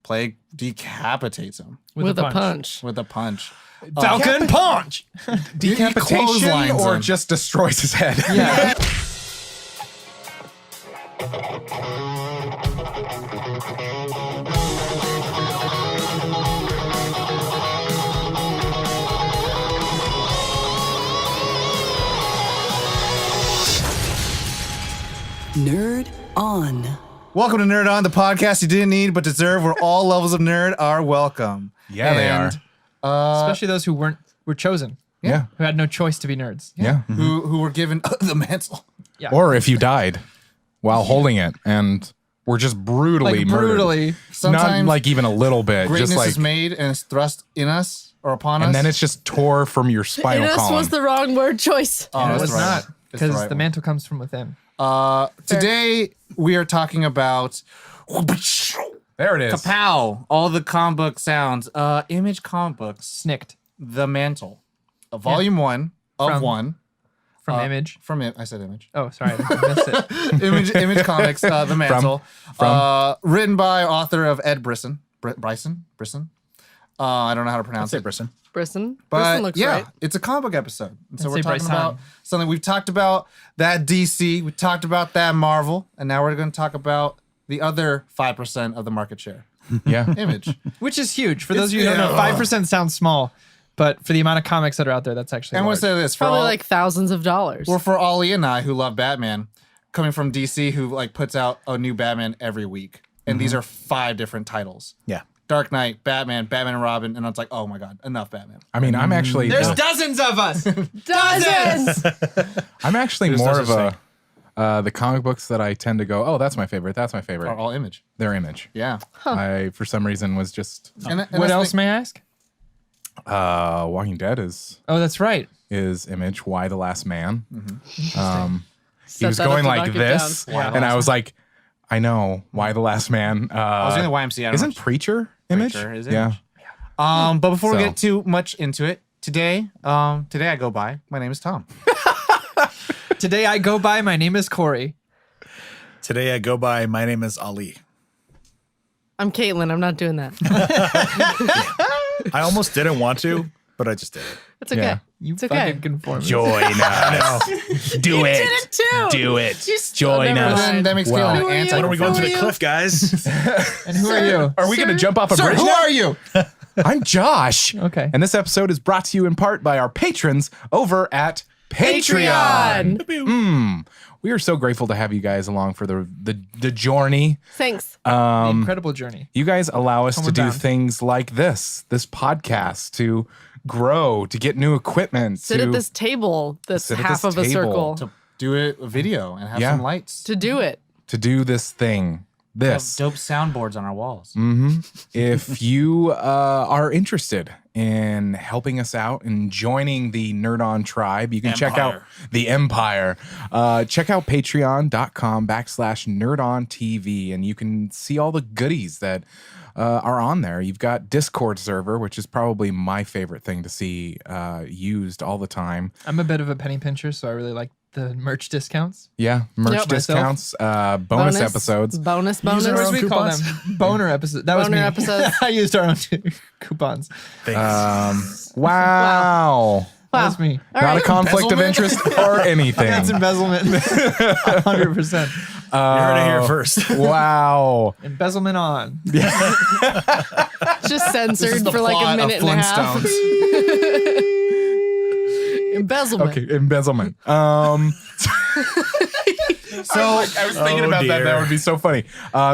Plague decapitates him With a punch. with a punch. Falcon punch. Decapitation clotheslines or him. just destroys his head. Yeah. Nerd On. Welcome to Nerd On, the podcast you didn't need but deserve, where all levels of nerd are welcome. Yeah, they are. Especially those who were chosen, Yeah. who had no choice to be nerds. Yeah. Who were given the mantle. Yeah. Or if you died while holding it and were just brutally like murdered. brutally. Not Sometimes like even a little bit. greatness Just like, is made and is thrust in us or upon us. and then it's just tore from your spinal Inus column. was the wrong word choice. Oh, No, that's it's right. not. It's the Because right the one. mantle comes from within. Today we are talking about There it is. kapow, all the comic book sounds. Image comic books, Snicked The Mantle, volume 1 of From- 1 from Image. from it. I said Image. Oh, sorry. I missed it. Image Comics, The Mantle. Written by author of Ed Brisson. Brisson? I don't know how to pronounce it. Brisson. Brisson. But Brisson looks yeah, right. it's a comic book episode. And so I'd we're say talking Brisson. about something. We've talked about that DC, we talked about that Marvel, and now we're going to talk about the other 5% of the market share. Yeah. Image. Which is huge. For those of you who don't know, 5% sounds small, but for the amount of comics that are out there, that's actually And I want large. to say this. For Probably all, like thousands of dollars. or for Ollie and I who love Batman, coming from DC who like puts out a new Batman every week. And these are 5 different titles. Yeah. Dark Knight, Batman and Robin, and it's like, oh my God, enough Batman. I mean, I'm actually There's dozens of us. Dozens! I'm actually There's more no of such a the comic books that I tend to go, oh, that's my favorite. That's my favorite. Are all Image. Their Image. Yeah. I for some reason was just And What else may I ask? Walking Dead is Oh, that's right. Image. Why the Last Man? He Set was that up going to like knock it this, down. and I was like, I know why the Last Man. I was in the YMCA. I don't Isn't know. Preacher Image? Preacher is Yeah. But before we So- get too much into it, today I go by. My name is Tom. Today I go by, my name is Corey. Today I go by, my name is Ali. I'm Caitlin. I'm not doing that. I almost didn't want to, but I just did it. It's okay. Yeah. You It's okay. fucking conformist. Join us. Do You it. did it too. Do it. You Join never us. mind. That makes me Well- feel Who are like you? When are we going to Who the are cliff, guys? And who are you? Are we going to jump off a Sir, bridge who now? are you? I'm Josh. Okay. And this episode is brought to you in part by our patrons over at Patreon. We are so grateful to have you guys along for the journey. Thanks. The incredible journey. You guys allow us to Homeward do bound. things like this podcast, to grow, to get new equipment, Sit to at this table that's sit at half this of a table. circle. To do a video and have Yeah. some lights. To do it. to do this thing. This. Dope soundboards on our walls. If you are interested in helping us out and joining the Nerd On tribe, you can check out Empire. the Empire. Check out patreon.com/NerdOnTV, and you can see all the goodies that are on there. You've got Discord server, which is probably my favorite thing to see used all the time. I'm a bit of a penny pincher, so I really like the merch discounts. Yeah, merch Yep. discounts, bonus episodes. Bonus. What our do own we call coupons? them? Boner episodes. That was Boner me. episodes. I used our own coupons. Thanks. Wow. That was me. All Not right. a conflict of interest or anything. That's embezzlement. 100%. You heard it here first. Wow. Embezzlement on. Just censored for like a minute and a half. Embezzlement. Okay, embezzlement. So I was thinking Oh, about that. dear. That would be so funny.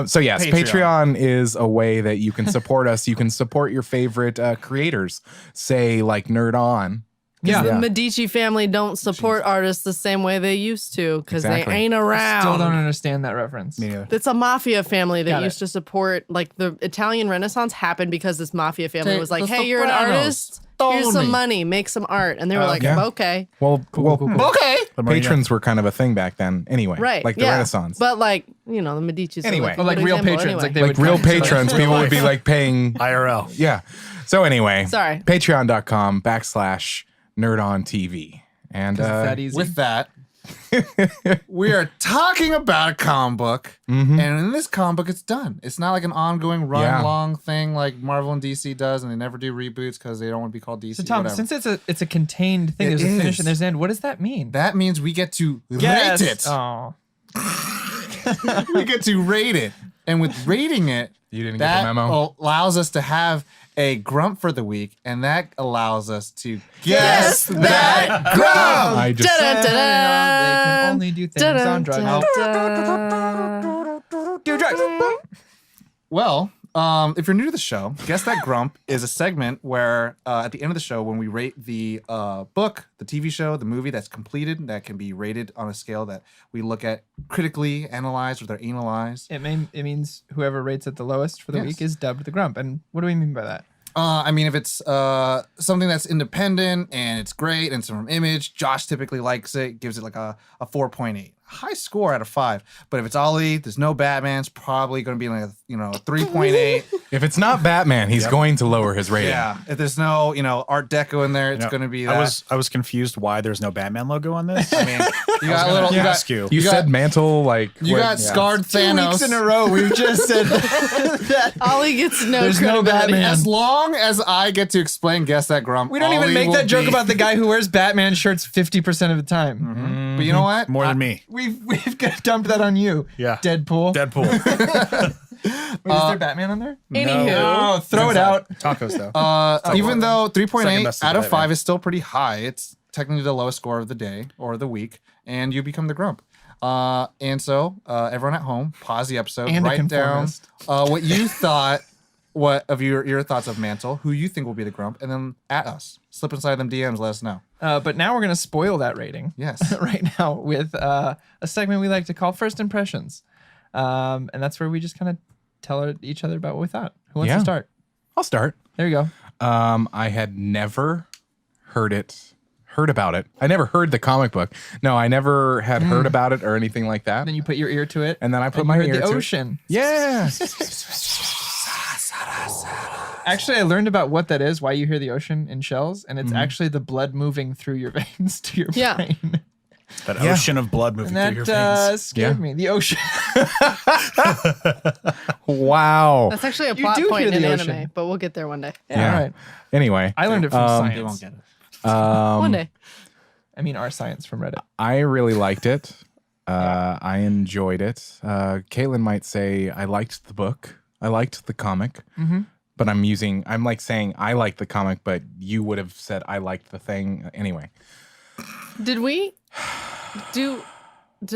So yes, Patreon is a way that you can support us. You can support your favorite creators, say like Nerd On. Yeah. The Medici family don't support artists the same way they used to because Exactly. they ain't around. Still don't understand that reference. It's a mafia family that Got it. used to support, like the Italian Renaissance happened because this mafia family Take was like, the hey, you're an Sopranos. artist. Here's some Tony. money. Make some art. And they were like, yeah. okay. Well, Okay. patrons were kind of a thing back then. Anyway, Right. like the yeah. Renaissance. But like, you know, the Medicis. are, Anyway. But like a good real example. patrons. Like they like would real come to patrons, us. people would be like paying. IRL. Yeah. So anyway, Sorry. Patreon.com/NerdOnTV. And It's that easy. With that, We are talking about a comic book, Mhm. and in this comic book, it's done. It's not like an ongoing run-long thing like Marvel and DC does, and they never do reboots because they don't want to be called DC. So Tom, whatever. since it's a contained thing, It there's a finish is. and there's an end. What does that mean? That means we get to Yes. rate it. Oh. We get to rate it, and with rating it, You didn't get that the memo? allows us to have a grump for the week, and that allows us to guess that grump. I just They can only do things on drugs. Do drugs. Well, if you're new to the show, Guess That Grump is a segment where at the end of the show, when we rate the book, the TV show, the movie that's completed, that can be rated on a scale that we look at critically, analyze, or they're analyzed. It means whoever rates it the lowest for the Yes. week is dubbed the grump. And what do we mean by that? I mean, if it's something that's independent and it's great and it's from Image, Josh typically likes it, gives it like a 4.8. High score out of 5. But if it's Ollie, there's no Batman, it's probably going to be like a 3.8. if it's not Batman, he's going to lower his rating. Yeah. If there's no, Art Deco in there, it's You know, going to be that. I was confused why there's no Batman logo on this. I mean, you got a little. You ask got, you. You got- said Mantle, like you what- got scarred 2 Thanos. weeks in a row, we've just said that. Ollie gets no There's no credibility. Batman. As long as I get to explain Guess That Grump, We don't even Ollie make will that joke be- about the guy who wears Batman shirts 50% of the time. But you know what? More than me. We've dumped that on you. Yeah. Deadpool. Deadpool. Wait, is there Batman on there? Anywho, Oh, throw it out. Tacos though. Even though Second 3.8 best out of Batman. 5 is still pretty high, it's technically the lowest score of the day or the week, and you become the grump. And so, everyone at home, pause the episode, And a write down conformist. what you thought, what of your thoughts of Mantle, who you think will be the grump, and then at us. Slip inside them DMs, let us know. But now we're going to spoil that rating. Yes. right now with a segment we like to call First Impressions. And that's where we just kind of tell each other about what we thought. Who wants Yeah. to start? I'll start. There you go. I had never heard about it. I never heard the comic book. No, I never had heard about it or anything like that. Then you put your ear to it. And then I put and my you heard ear the to it. ocean. Yeah. Actually, I learned about what that is, why you hear the ocean in shells, and it's actually the blood moving through your veins to your Yeah. brain. That Yeah. ocean of blood moving And through your that veins. scared Yeah. me. The ocean. Wow. that's actually a You plot do point hear in the anime, ocean. but we'll get there one day. Yeah. All right. Anyway, I learned it from They won't science. get it. One day. I mean, our science from Reddit. I really liked it. I enjoyed it. Caitlin might say I liked the book. I liked the comic. But I'm like saying I liked the comic, but you would have said I liked the thing anyway. Did we did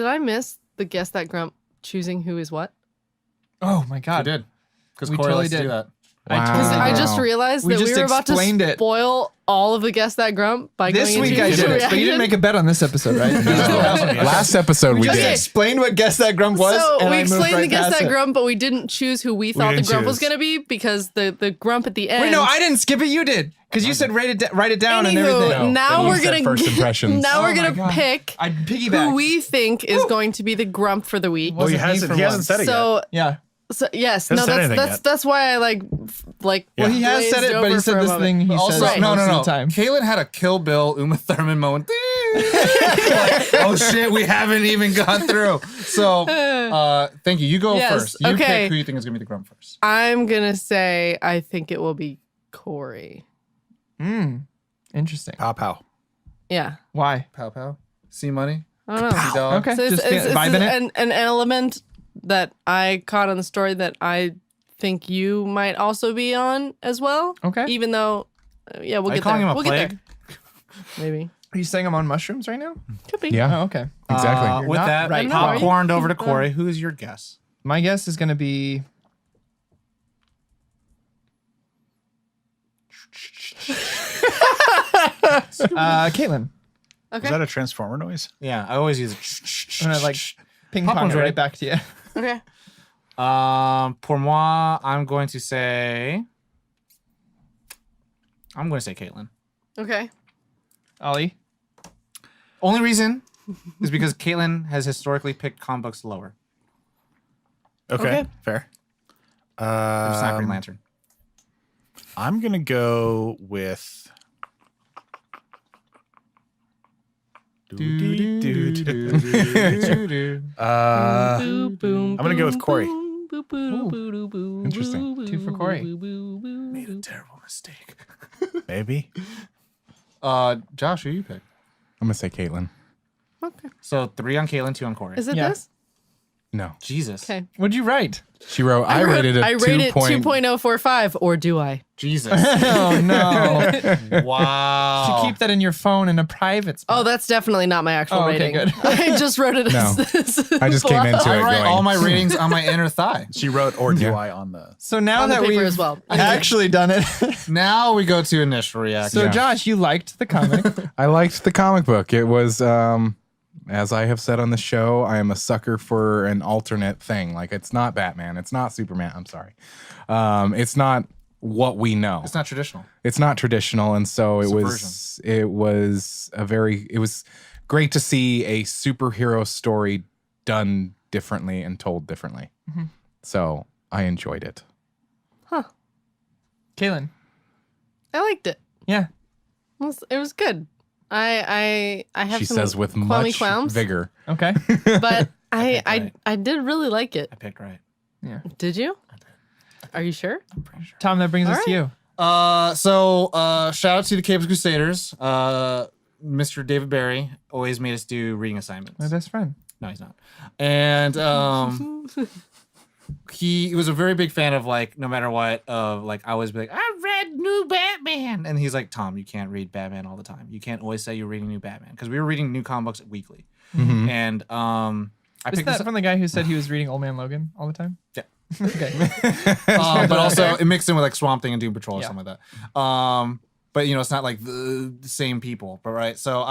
I miss the Guess That Grump choosing who is what? Oh my I God. did. Because We Corey totally likes to did. do that. I just realized We that just we were about to explained it. spoil all of the Guess That Grump by This going week into I did it, reaction. but you didn't make a bet on this episode, right? Last episode we just Okay. did. explained what Guess That Grump was, So and we I moved explained right the Guess past That it. Grump, but we didn't choose who we thought the didn't grump was choose. going to be because the grump at the end. Wait, no, I didn't skip it. You did, because you said write it down and Anywho, everything. now but you we're said gonna first impressions. now Oh we're my gonna God. pick I piggybacked. who we think is going to be the grump for the week. Well, he Wasn't me for hasn't once. said it yet. So, Yeah. yes, Hasn't no, said anything that's yet. that's why I like. Well, he has said glazed it, but he over said for a this moment. thing he Also, says no, most no. of the time. Kaylin had a Kill Bill Uma Thurman moment. Like, oh shit, we haven't even gone through. So, thank you. You go Yes, first. You okay. pick who you think is gonna be the grump first. I'm gonna say I think it will be Corey. Interesting. Pow pow. Yeah, Why? Pow pow. See money. I don't know. See dog. Okay. So Just vibing it. an element that I caught on the story that I think you might also be on as well. Okay. Even though, yeah, we'll Are you get calling there. him a We'll plague? get there. Maybe. Are you saying I'm on mushrooms right now? Could be. Yeah, Oh, okay. exactly. You're With not that, right. Are you? popcorned over to Corey. Who is your guess? My guess is going to be. Caitlin. Okay. Is that a transformer noise? Yeah, I always use I'm gonna like ping pong Popcorn's it ready. right back to you. Okay. Pour moi, I'm going to say Caitlin. Okay. Ollie. Only reason is because Caitlin has historically picked comic books lower. Okay. Fair. It's not Green Lantern. I'm gonna go with I'm gonna go with Corey. Interesting. 2 for Corey. Made a terrible mistake. Maybe. Josh, who you pick? I'm gonna say Caitlin. Okay. So 3 on Caitlin, 2 on Corey. Is it Yeah. this? No, Jesus. Okay. What'd you write? she wrote. I rated it. I rate it 2.045, or do I? Jesus. Oh no! Wow. You keep that in your phone in a private spot. Oh, that's definitely not my actual Oh, okay, rating. good. I just wrote it as No. this. I just came into I it write going. all my ratings on my inner thigh. She wrote or do Yeah. I on the. So now On the that paper we've as well. actually done it, Now we go to initial reaction. so Josh, you liked the comic. I liked the comic book. It was, as I have said on the show, I am a sucker for an alternate thing. Like, it's not Batman. It's not Superman. I'm sorry. It's not what we know. It's not traditional. It's not traditional. And so it was great to see a superhero story done differently and told differently. So I enjoyed it. Kaylin. I liked it. Yeah. It was good. I have She some says with qualmy much qualms, vigor. Okay. but right. I did really like it. I picked right. Did you? Are you sure? Tom, that brings us All to you. So shout out to the Capes Crusaders. Mr. David Barry always made us do reading assignments. My best friend. No, he's not. And he was a very big fan of, like, no matter what, of, like, I always be like, I read new Batman. And he's like, Tom, you can't read Batman all the time. You can't always say you're reading new Batman. Because we were reading new comic books weekly. And I Is picked that this from the guy who said he was reading Old Man Logan all the time? Yeah. Okay. but also it mixed in with like Swamp Thing and Doom Patrol or Yeah. something like that. But you know, it's not like the same people. But right, so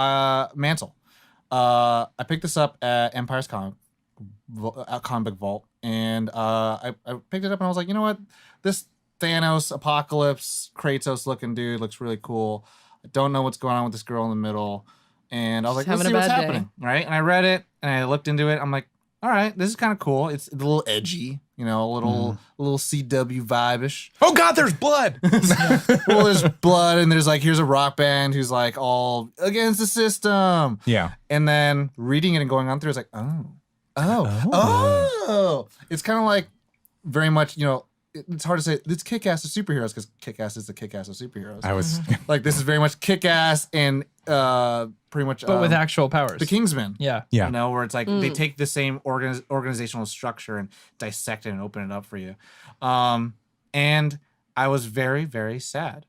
Mantle. I picked this up at Empire's Comic Book Vault, and I picked it up and I was like, you know what, this Thanos Apocalypse Kratos looking dude looks really cool. I don't know what's going on with this girl in the middle, and I was like, let's having see a what's bad day. happening, right? And I read it and I looked into it. I'm like, all right, this is kind of cool. It's a little edgy, you know, a little CW vibe-ish. Oh God, there's blood. Well, there's blood, and there's like, here's a rock band who's like all against the system. Yeah. And then reading it and going on through, it's like, oh. It's kind of like very much, you know, it's hard to say it's Kick-Ass of superheroes because Kick-Ass is the Kick-Ass of superheroes. I was. Like, this is very much Kick-Ass and pretty much But with actual powers. the Kingsman. Yeah. Yeah. You know, where it's like they take the same organizational structure and dissect it and open it up for you. And I was very, very sad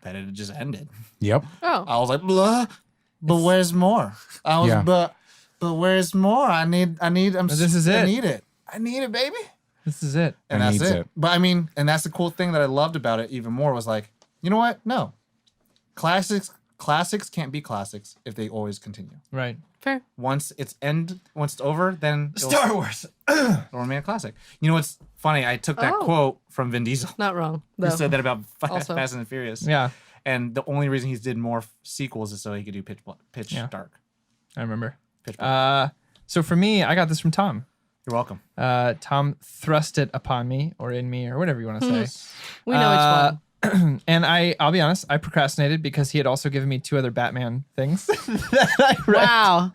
that it just ended. Yep. Oh, I was like, blah, but where's more? I was, Yeah. but where's more? I need, This is it. I need it. I need it, baby. This is it. And I that's needs it. it. But I mean, and that's the cool thing that I loved about it even more was like, you know what? No. Classics can't be classics if they always continue. Right. fair. Once it's over, then Wars. it'll remain a classic. You know what's funny? I took that Oh. quote from Vin Diesel. Not wrong. He Though. said that about Also. Fast and Furious. Yeah. And the only reason he did more sequels is so he could do Pitch Yeah. Dark. I remember. Pitch Black. So for me, I got this from Tom. You're welcome. Tom thrust it upon me or in me or whatever you want to say. We know which one. And I'll be honest, I procrastinated because he had also given me 2 other Batman things that I read. Wow.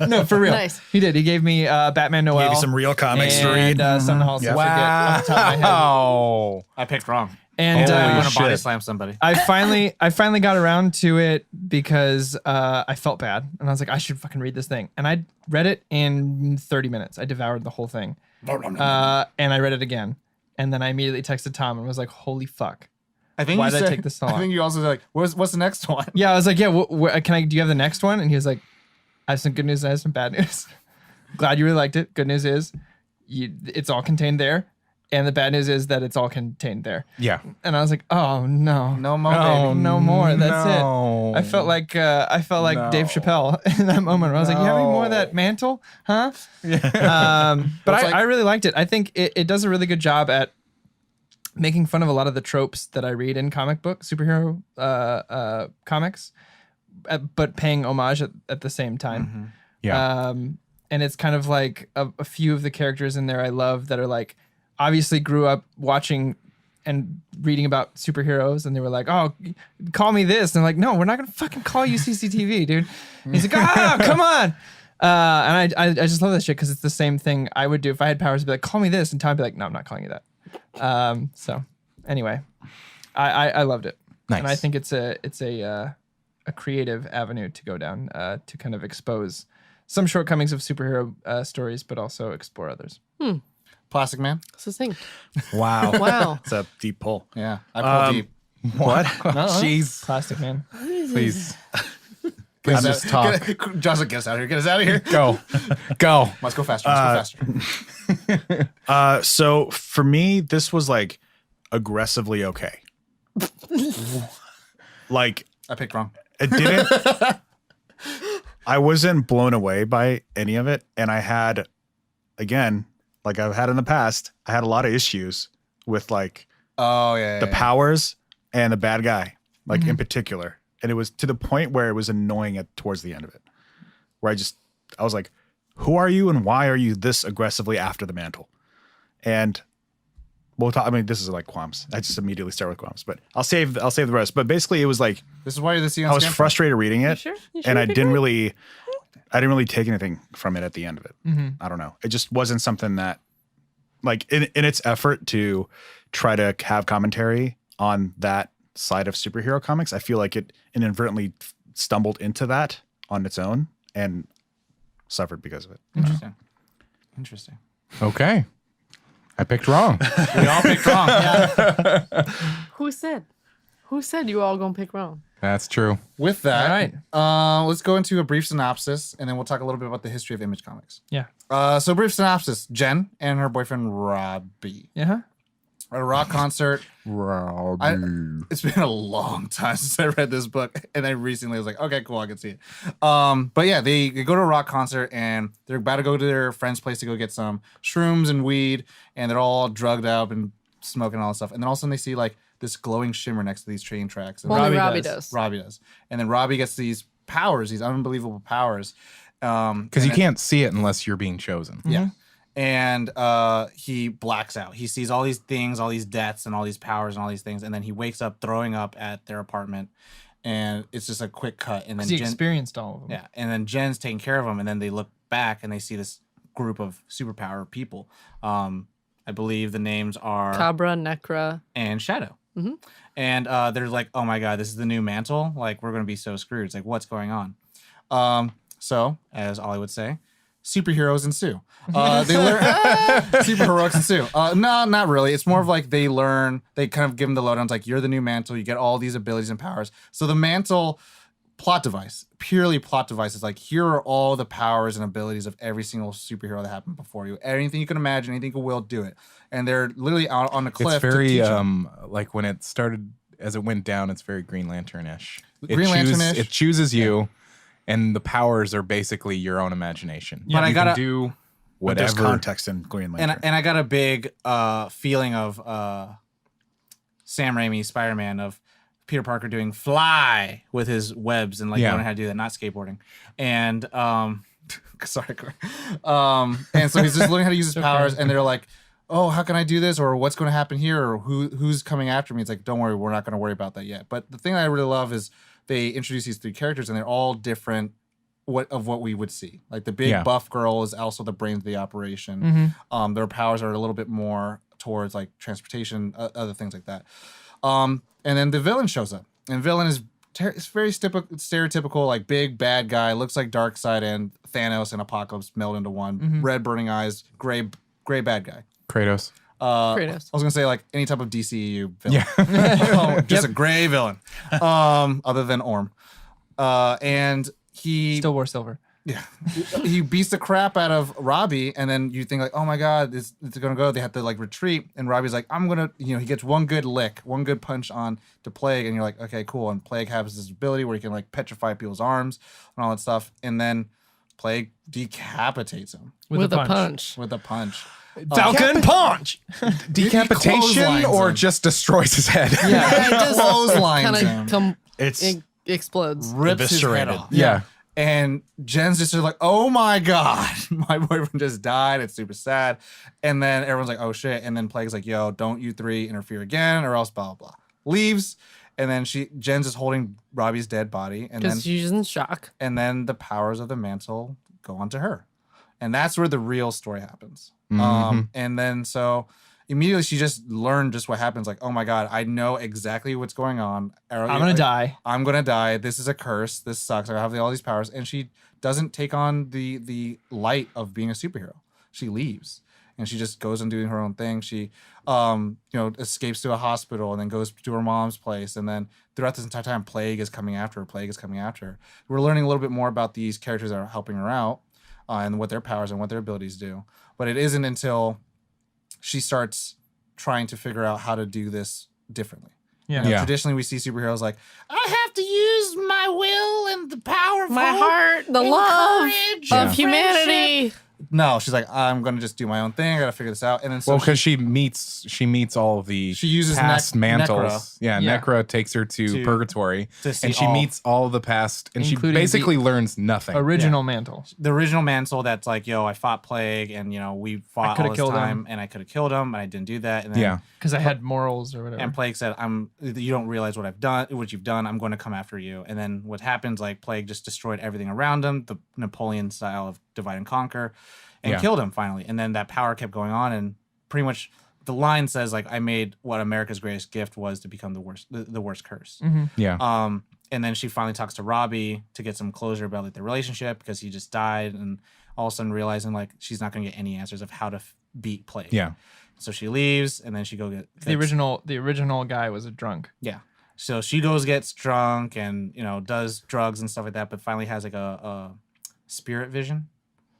No, for real. Nice. He did. He gave me Batman Noel. Gave you some real comics to read. And Sun Hall. Yeah. Off the top of my head. Wow. I picked wrong. And I Holy want to body shit. slam somebody. I finally got around to it because I felt bad and I was like, I should fucking read this thing. And I read it in 30 minutes. I devoured the whole thing. And I read it again. And then I immediately texted Tom and was like, holy fuck. I think Why you did I said, take this so I long? think you also said, like, what's the next one? Yeah, I was like, yeah, do you have the next one? And he was like, I have some good news, I have some bad news. Glad you really liked it. Good news is it's all contained there. And the bad news is that it's all contained there. Yeah. And I was like, oh no. No more, Oh, baby. no more. That's no. it. I felt like Dave Chappelle in that moment where I was like, you have any more of that mantle? Huh? But It's like- I really liked it. I think it does a really good job at making fun of a lot of the tropes that I read in comic book superhero comics, but paying homage at the same time. Yeah. And it's kind of like a few of the characters in there I love that are like obviously grew up watching and reading about superheroes, and they were like, "Oh, call me this," and I'm like, "No, we're not gonna fucking call you CCTV, dude." And he's like, "Ah, come on." And I just love that shit because it's the same thing I would do if I had powers. I'd be like, "Call me this," and Tom would be like, "No, I'm not calling you that." So anyway, I loved it, Nice. and I think it's a creative avenue to go down to kind of expose some shortcomings of superhero stories, but also explore others. Plastic Man. Succinct. Wow. Wow. It's a deep pull. Yeah, I pulled deep. What? Jeez. Plastic Man. Please. Please just talk. Johnson, get us out of here. Get us out of here. Go. Go. Let's go faster. Let's go faster. So for me, this was like aggressively okay. Like I picked wrong. it didn't. I wasn't blown away by any of it, and I had, again, like I've had in the past, I had a lot of issues with like Oh yeah. the powers and the bad guy, like in particular. And it was to the point where it was annoying towards the end of it, where I was like, who are you and why are you this aggressively after the mantle? And we'll talk, I mean, this is like qualms. I just immediately start with qualms, but I'll save the rest. But basically it was like, This is why you're the CEO. I was frustrated reading it, sure? You and sure I pick didn't right? really take anything from it at the end of it. I don't know. It just wasn't something that, like, in its effort to try to have commentary on that side of superhero comics, I feel like it inadvertently stumbled into that on its own and suffered because of it. Interesting. Okay. I picked wrong. We all picked wrong. Yeah. Who said you all gonna pick wrong? That's true. With that, All right. let's go into a brief synopsis, and then we'll talk a little bit about the history of Image Comics. Yeah. So brief synopsis: Jen and her boyfriend Robbie Yeah. at a rock concert. Robbie. It's been a long time since I read this book, and I recently was like, okay, cool, I can see it. But yeah, they go to a rock concert, and they're about to go to their friend's place to go get some shrooms and weed, and they're all drugged up and smoking all this stuff. And then all of a sudden they see like this glowing shimmer next to these train tracks. And Only Robbie Robbie does. does. Robbie does. And then Robbie gets these powers, these unbelievable powers. Because you can't see it unless you're being chosen. Yeah. And he blacks out. He sees all these things, all these deaths, and all these powers, and all these things. And then he wakes up throwing up at their apartment. And it's just a quick cut. And then Because he Jen, experienced all of them. yeah. And then Jen's taking care of him. And then they look back and they see this group of superpower people. I believe the names are Cabra, Necra. and Shadow. And they're like, oh my God, this is the new Mantle. Like, we're going to be so screwed. It's like, what's going on? So, as Ollie would say, superheroes ensue. They learn superheroics ensue. No, not really. It's more of like they learn. They kind of give them the lowdowns. Like, you're the new Mantle. You get all these abilities and powers. So the Mantle plot device, purely plot device, is like, here are all the powers and abilities of every single superhero that happened before you. Anything you can imagine, anything you will, do it. And they're literally out on a cliff. It's very to teach them. like when it started, as it went down, it's very Green Lantern-ish. Green Lantern-ish. It chooses you, and the powers are basically your own imagination. But I you gotta- can do But there's whatever. context in Green Lantern. And I got a big feeling of Sam Raimi Spider-Man, of Peter Parker doing fly with his webs and like Yeah. learning how to do that, not skateboarding. And sorry, Corey. And so he's just learning how to use his powers, and they're like, oh, how can I do this? Or what's going to happen here? Or who's coming after me? It's like, don't worry, we're not going to worry about that yet. But the thing that I really love is they introduce these three characters, and they're all different what we would see. Like the big Yeah. buff girl is also the brains of the operation. Their powers are a little bit more towards like transportation, other things like that. And then the villain shows up, and villain is it's very stereotypical, like big bad guy, looks like Darkseid and Thanos and Apocalypse meld into one. Red burning eyes, gray bad guy. Kratos. Kratos. I was gonna say like any type of DCEU villain. Yeah. Just a gray villain. Other than Orm. And he Still wore silver. yeah, he beats the crap out of Robbie, and then you think like, oh my God, it's gonna go. They have to like retreat, and Robbie's like, I'm gonna, he gets one good lick, one good punch on to Plague, and you're like, okay, cool. And Plague has this ability where he can like petrify people's arms and all that stuff, and then Plague decapitates him With a punch. with a punch. Falcon punch. Decapitation clotheslines or him. just destroys his head? Yeah, it just Clotheslines kind him. of It's explodes. Rips his head eviscerated. off. Yeah. And Jen's just sort of like, oh my God, my boyfriend just died. It's super sad. And then everyone's like, oh shit. And then Plague's like, yo, don't you three interfere again or else blah, blah, blah. Leaves. And then Jen's just holding Robbie's dead body. And then Because she's in shock. and then the powers of the mantle go onto her. And that's where the real story happens. And then so immediately she just learned just what happens. Like, oh my God, I know exactly what's going on. I'm gonna die. I'm gonna die. This is a curse. This sucks. I have all these powers. And she doesn't take on the light of being a superhero. She leaves. And she just goes and doing her own thing. She, escapes to a hospital and then goes to her mom's place. And then throughout this entire time, Plague is coming after her. We're learning a little bit more about these characters that are helping her out and what their powers and what their abilities do. But it isn't until she starts trying to figure out how to do this differently. Yeah. You know, traditionally, we see superheroes like, I have to use my will and the power of My hope heart, the and love courage of and humanity. No, she's like, I'm gonna just do my own thing. I gotta figure this out. And then so Well, because she meets all of the She uses past mantles. Necra. Yeah, Yeah. Necra takes her to purgatory, to see and she all- meets all of the past, and she Including basically learns nothing. Original Mantle. the original Mantle that's like, yo, I fought Plague, and we fought coulda all this killed time, him. and I could have killed him, and I didn't do that. And then, Yeah. Because I had morals or whatever. And Plague said, you don't realize what I've done, what you've done. I'm going to come after you. And then what happens? Like Plague just destroyed everything around him, the Napoleon style of divide and conquer, and Yeah. killed him finally. And then that power kept going on, and pretty much the line says like, I made what America's greatest gift was to become the worst curse. Yeah. And then she finally talks to Robbie to get some closure about like their relationship because he just died, and all of a sudden realizing like she's not going to get any answers of how to beat Plague. Yeah. So she leaves, and then she gets the original guy was a drunk. Yeah. So she gets drunk and does drugs and stuff like that, but finally has like a spirit vision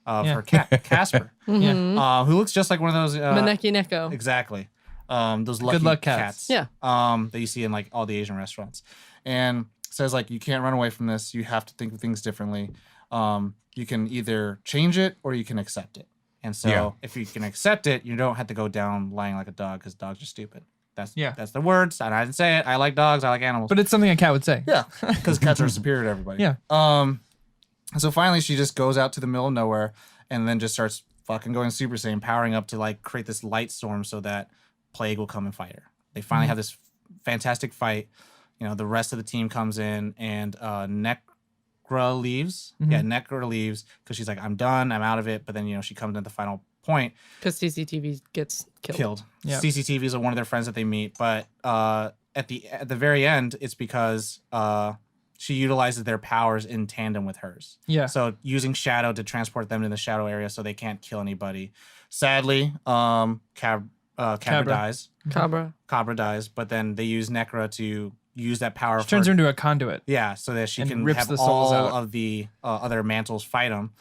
of her cat Casper, Yeah. who looks just like one of those Maneki Neko. exactly those lucky Good luck cats. Yeah. that you see in like all the Asian restaurants, and says like, you can't run away from this. You have to think of things differently. You can either change it or you can accept it. And so if you can accept it, you don't have to go down lying like a dog because dogs are stupid. That's the words. And I didn't say it. I like dogs. I like animals. But it's something a cat would say. Yeah, because cats are superior to everybody. Yeah. So finally, she just goes out to the middle of nowhere and then just starts fucking going Super Saiyan, powering up to like create this light storm so that Plague will come and fight her. They finally have this fantastic fight. The rest of the team comes in and Necra leaves. Yeah, Necra leaves because she's like, I'm done. I'm out of it. But then, she comes in at the final point. Because CCTV gets killed. Yeah. CCTVs are one of their friends that they meet. But at the very end, it's because she utilizes their powers in tandem with hers. Yeah. So using Shadow to transport them to the Shadow area so they can't kill anybody. Sadly, Cabra dies. Cabra. Dies, but then they use Necra to use that power. She turns her into a conduit. Yeah, so that she and can rips have the souls all out. of the other mantles fight him.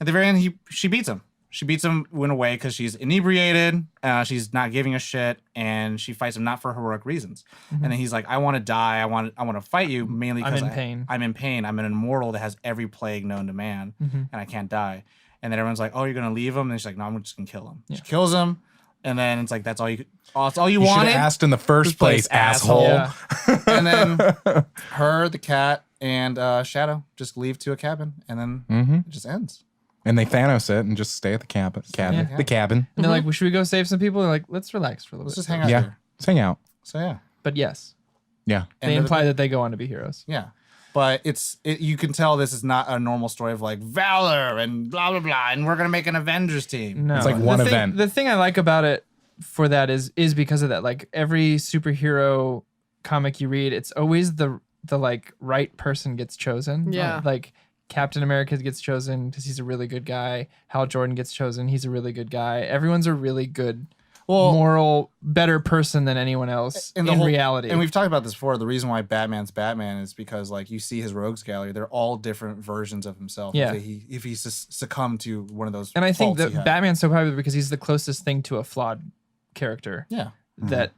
At the very end, she beats him. She beats him in a way because she's inebriated. She's not giving a shit, and she fights him not for heroic reasons. And then he's like, "I want to die. I want to fight you mainly because I'm in pain. I'm in pain. I'm an immortal that has every plague known to man, and I can't die." And then everyone's like, "Oh, you're gonna leave him?" And she's like, "No, I'm just gonna kill him." Yeah. She kills him, and then it's like, "That's all you You should wanted." have asked in the first place, asshole. Yeah. And then her, the cat, and Shadow just leave to a cabin, and then it just ends. And they Thanos it and just stay at the cabin. Yeah. The cabin. And they're like, well, should we go save some people? They're like, let's relax for a little Let's bit. just hang out Yeah. here. Let's hang out. So yeah, But yes, Yeah. they End of imply the- that they go on to be heroes. yeah. But you can tell this is not a normal story of like valor and blah blah blah, and we're gonna make an Avengers team. No, It's like one the thing- event. The thing I like about it for that is because of that. Like every superhero comic you read, it's always the like right person gets chosen. Yeah. Like Captain America gets chosen because he's a really good guy. Hal Jordan gets chosen. He's a really good guy. Everyone's a really good, moral, better person than anyone else in reality. And we've talked about this before. The reason why Batman's Batman is because like you see his rogues gallery, they're all different versions of himself. Yeah. If he succumbed to one of those, And I think faults he that had. Batman's so popular because he's the closest thing to a flawed character. Yeah. That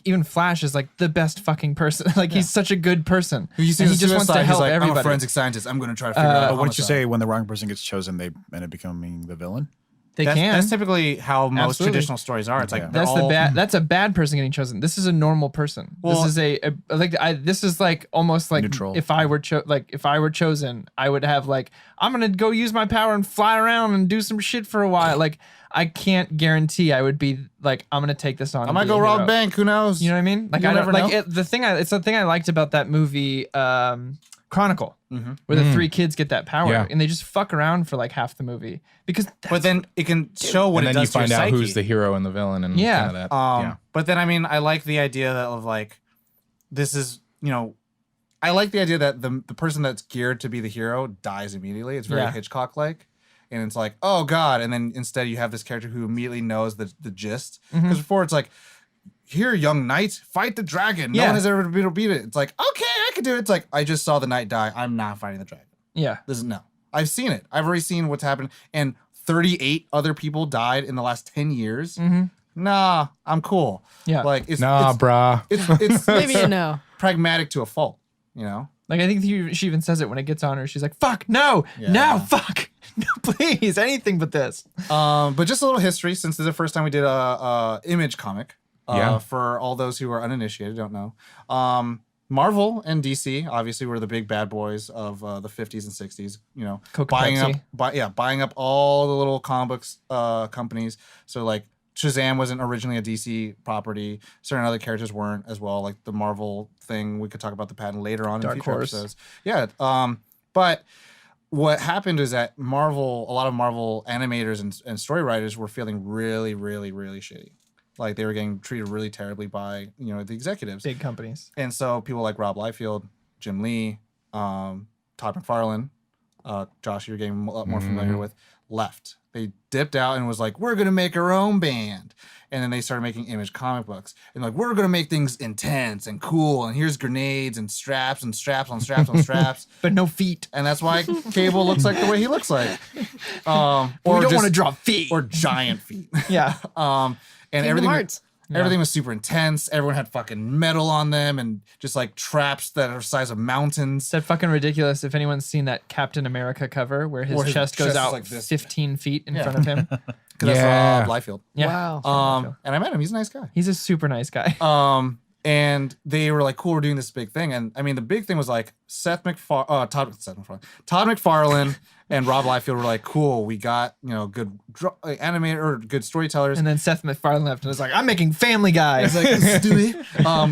even Flash is like the best fucking person. Like he's such a good person. You see And the he just wants to suicide, he's help like, everybody. I'm a forensic scientist. I'm going to try to figure out. But wouldn't you homicide." say when the wrong person gets chosen, they end up becoming the villain? They can. That's typically how most Absolutely. traditional stories are. It's like they're That's the all- bad. That's a bad person getting chosen. This is a normal person. Well- This is this is like almost like Neutral. if I were chosen, I would have like I'm gonna go use my power and fly around and do some shit for a while. Like I can't guarantee I would be like I'm gonna take this on. I and might be go a rob a hero. bank. Who knows? You know what I mean? Like You I never don't like know. it's the thing I liked about that movie Chronicle, where the three kids get that power Yeah. and they just fuck around for like half the movie because But then it can show what and it then you does to your find out psyche. who's the hero and the villain and Yeah. kind of that. But then I mean, I like the idea that of like, this is I like the idea that the person that's geared to be the hero dies immediately. It's very Yeah. Hitchcock like, and it's like, oh god, and then instead you have this character who immediately knows the gist. Because before it's like, here, young knight, fight the dragon. No Yeah. one has ever been able to beat it. It's like, okay, I could do it. It's like, I just saw the knight die. I'm not fighting the dragon. yeah. This is no. I've seen it. I've already seen what's happened. And 38 other people died in the last 10 years. Nah, I'm cool. Yeah. Like it's Nah, brah. it's Maybe you know. pragmatic to a fault, you know? Like I think she even says it when it gets on her. She's like, "Fuck no, Yeah. no, fuck, no, please, anything but this." But just a little history, since this is the first time we did a image comic. Yeah. For all those who are uninitiated, don't know. Marvel and DC obviously were the big bad boys of the 50s and 60s. You know, Coke, buying Pepsi. buying up all the little comic books companies. So like Shazam wasn't originally a DC property. Certain other characters weren't as well. Like the Marvel thing, we could talk about the patent later on Dark in future Horse. episodes. Yeah. But what happened is that a lot of Marvel animators and story writers were feeling really, really, really shitty. Like they were getting treated really terribly by the executives. Big companies. And so people like Rob Liefeld, Jim Lee, Todd McFarlane, Josh, you're getting a lot more familiar with, left. They dipped out and was like, we're going to make our own band. And then they started making image comic books. And like, we're going to make things intense and cool. And here's grenades and straps on straps on straps. But no feet. And that's why Cable looks like the way he looks like. Or we don't just- want to draw feet. Or giant feet. yeah. And Kingdom everything Hearts. everything was super intense. Everyone had fucking metal on them and just like traps that are the size of mountains. It's that fucking ridiculous. If anyone's seen that Captain America cover where his chest goes chest is out like this. 15 feet in front of him. Because that's Yeah. Rob Liefeld. Yeah. Wow. And I met him. He's a nice guy. He's a super nice guy. And they were like, cool, we're doing this big thing. And I mean, the big thing was like Todd McFarlane and Rob Liefeld were like, cool, we got, good animator or good storytellers. And then Seth MacFarlane left and was like, I'm making Family Guy. It's like, let's do it.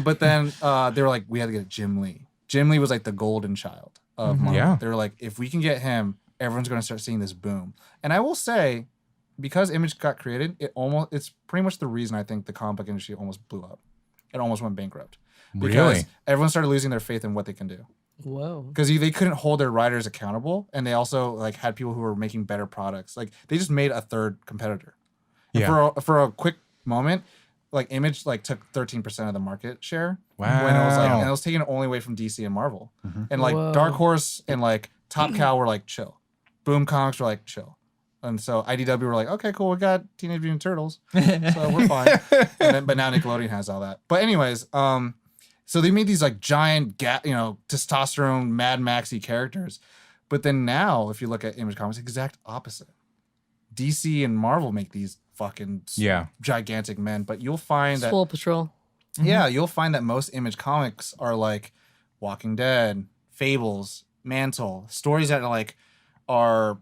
But then they were like, we had to get Jim Lee. Jim Lee was like the golden child of Marvel. Yeah. They were like, if we can get him, everyone's going to start seeing this boom. And I will say, because Image got created, it's pretty much the reason I think the comic book industry almost blew up. It almost went bankrupt. Because Really? everyone started losing their faith in what they can do. Whoa. Because they couldn't hold their writers accountable, and they also like had people who were making better products. Like they just made a third competitor. And Yeah. for a quick moment, like Image like took 13% of the market share. Wow. When it was like, and it was taken only away from DC and Marvel. And like Whoa. Dark Horse and like Top Cow were like chill. Boom Comics were like chill. And so IDW were like, okay, cool, we got Teenage Mutant Turtles, so we're fine. But now Nickelodeon has all that. But anyways, so they made these like giant, testosterone Mad Maxy characters. But then now, if you look at Image Comics, exact opposite. DC and Marvel make these fucking gigantic men, but you'll find that Swole Patrol. you'll find that most Image comics are like Walking Dead, Fables, Mantle, stories that are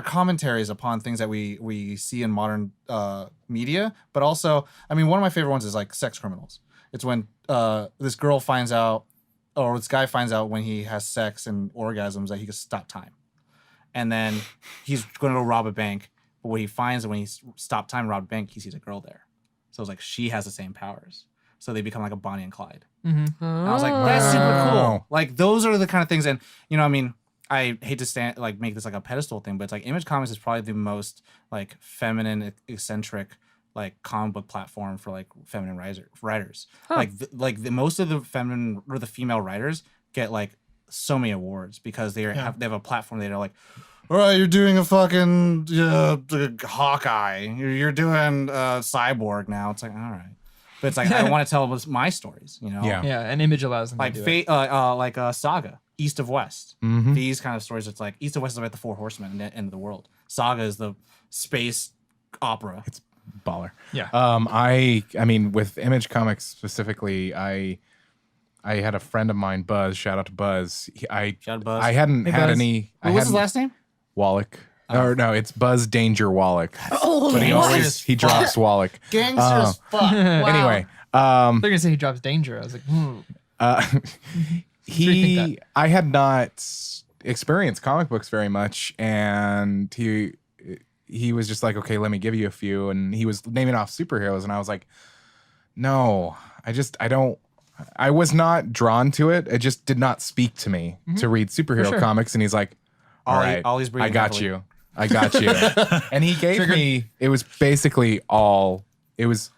commentaries upon things that we see in modern media. But also, I mean, one of my favorite ones is like Sex Criminals. It's when this girl finds out, or this guy finds out when he has sex and orgasms that he can stop time. And then he's going to go rob a bank. But what he finds when he stopped time and robbed a bank, he sees a girl there. So it's like she has the same powers. So they become like a Bonnie and Clyde. And I was like, that's super cool. Wow. Like those are the kind of things. And I mean, I hate to make this like a pedestal thing, but it's like Image Comics is probably the most like feminine, eccentric like comic book platform for like feminine writers. Like most of the feminine or the female writers get like so many awards because they have a platform that are like, all right, you're doing a fucking Hawkeye. You're doing Cyborg now. It's like, all right. But it's like, I want to tell my stories, Yeah. Yeah, an Image allows them Like to do it. Saga, East of West. Mm-hmm. These kind of stories, it's like East of West is about the Four Horsemen and the end of the world. Saga is the space opera. It's baller. Yeah. I mean, with Image Comics specifically, I had a friend of mine, Buzz. Shout out to Buzz. Shout out Buzz. I hadn't Hey, had Buzz. any. What was his last name? Wallach. Or no, it's Buzz Danger Wallach. Oh, But he drops Wallach. Gangster as fuck. Wow. Anyway, They're gonna say he drops danger. I was like, I had not experienced comic books very much, and he was just like, okay, let me give you a few, and he was naming off superheroes, and I was like, no, I was not drawn to it. It just did not speak to me to read superhero comics, and he's like, all right, Ollie's breathing I got heavily. you. I got you. And he gave me, it was basically all, it was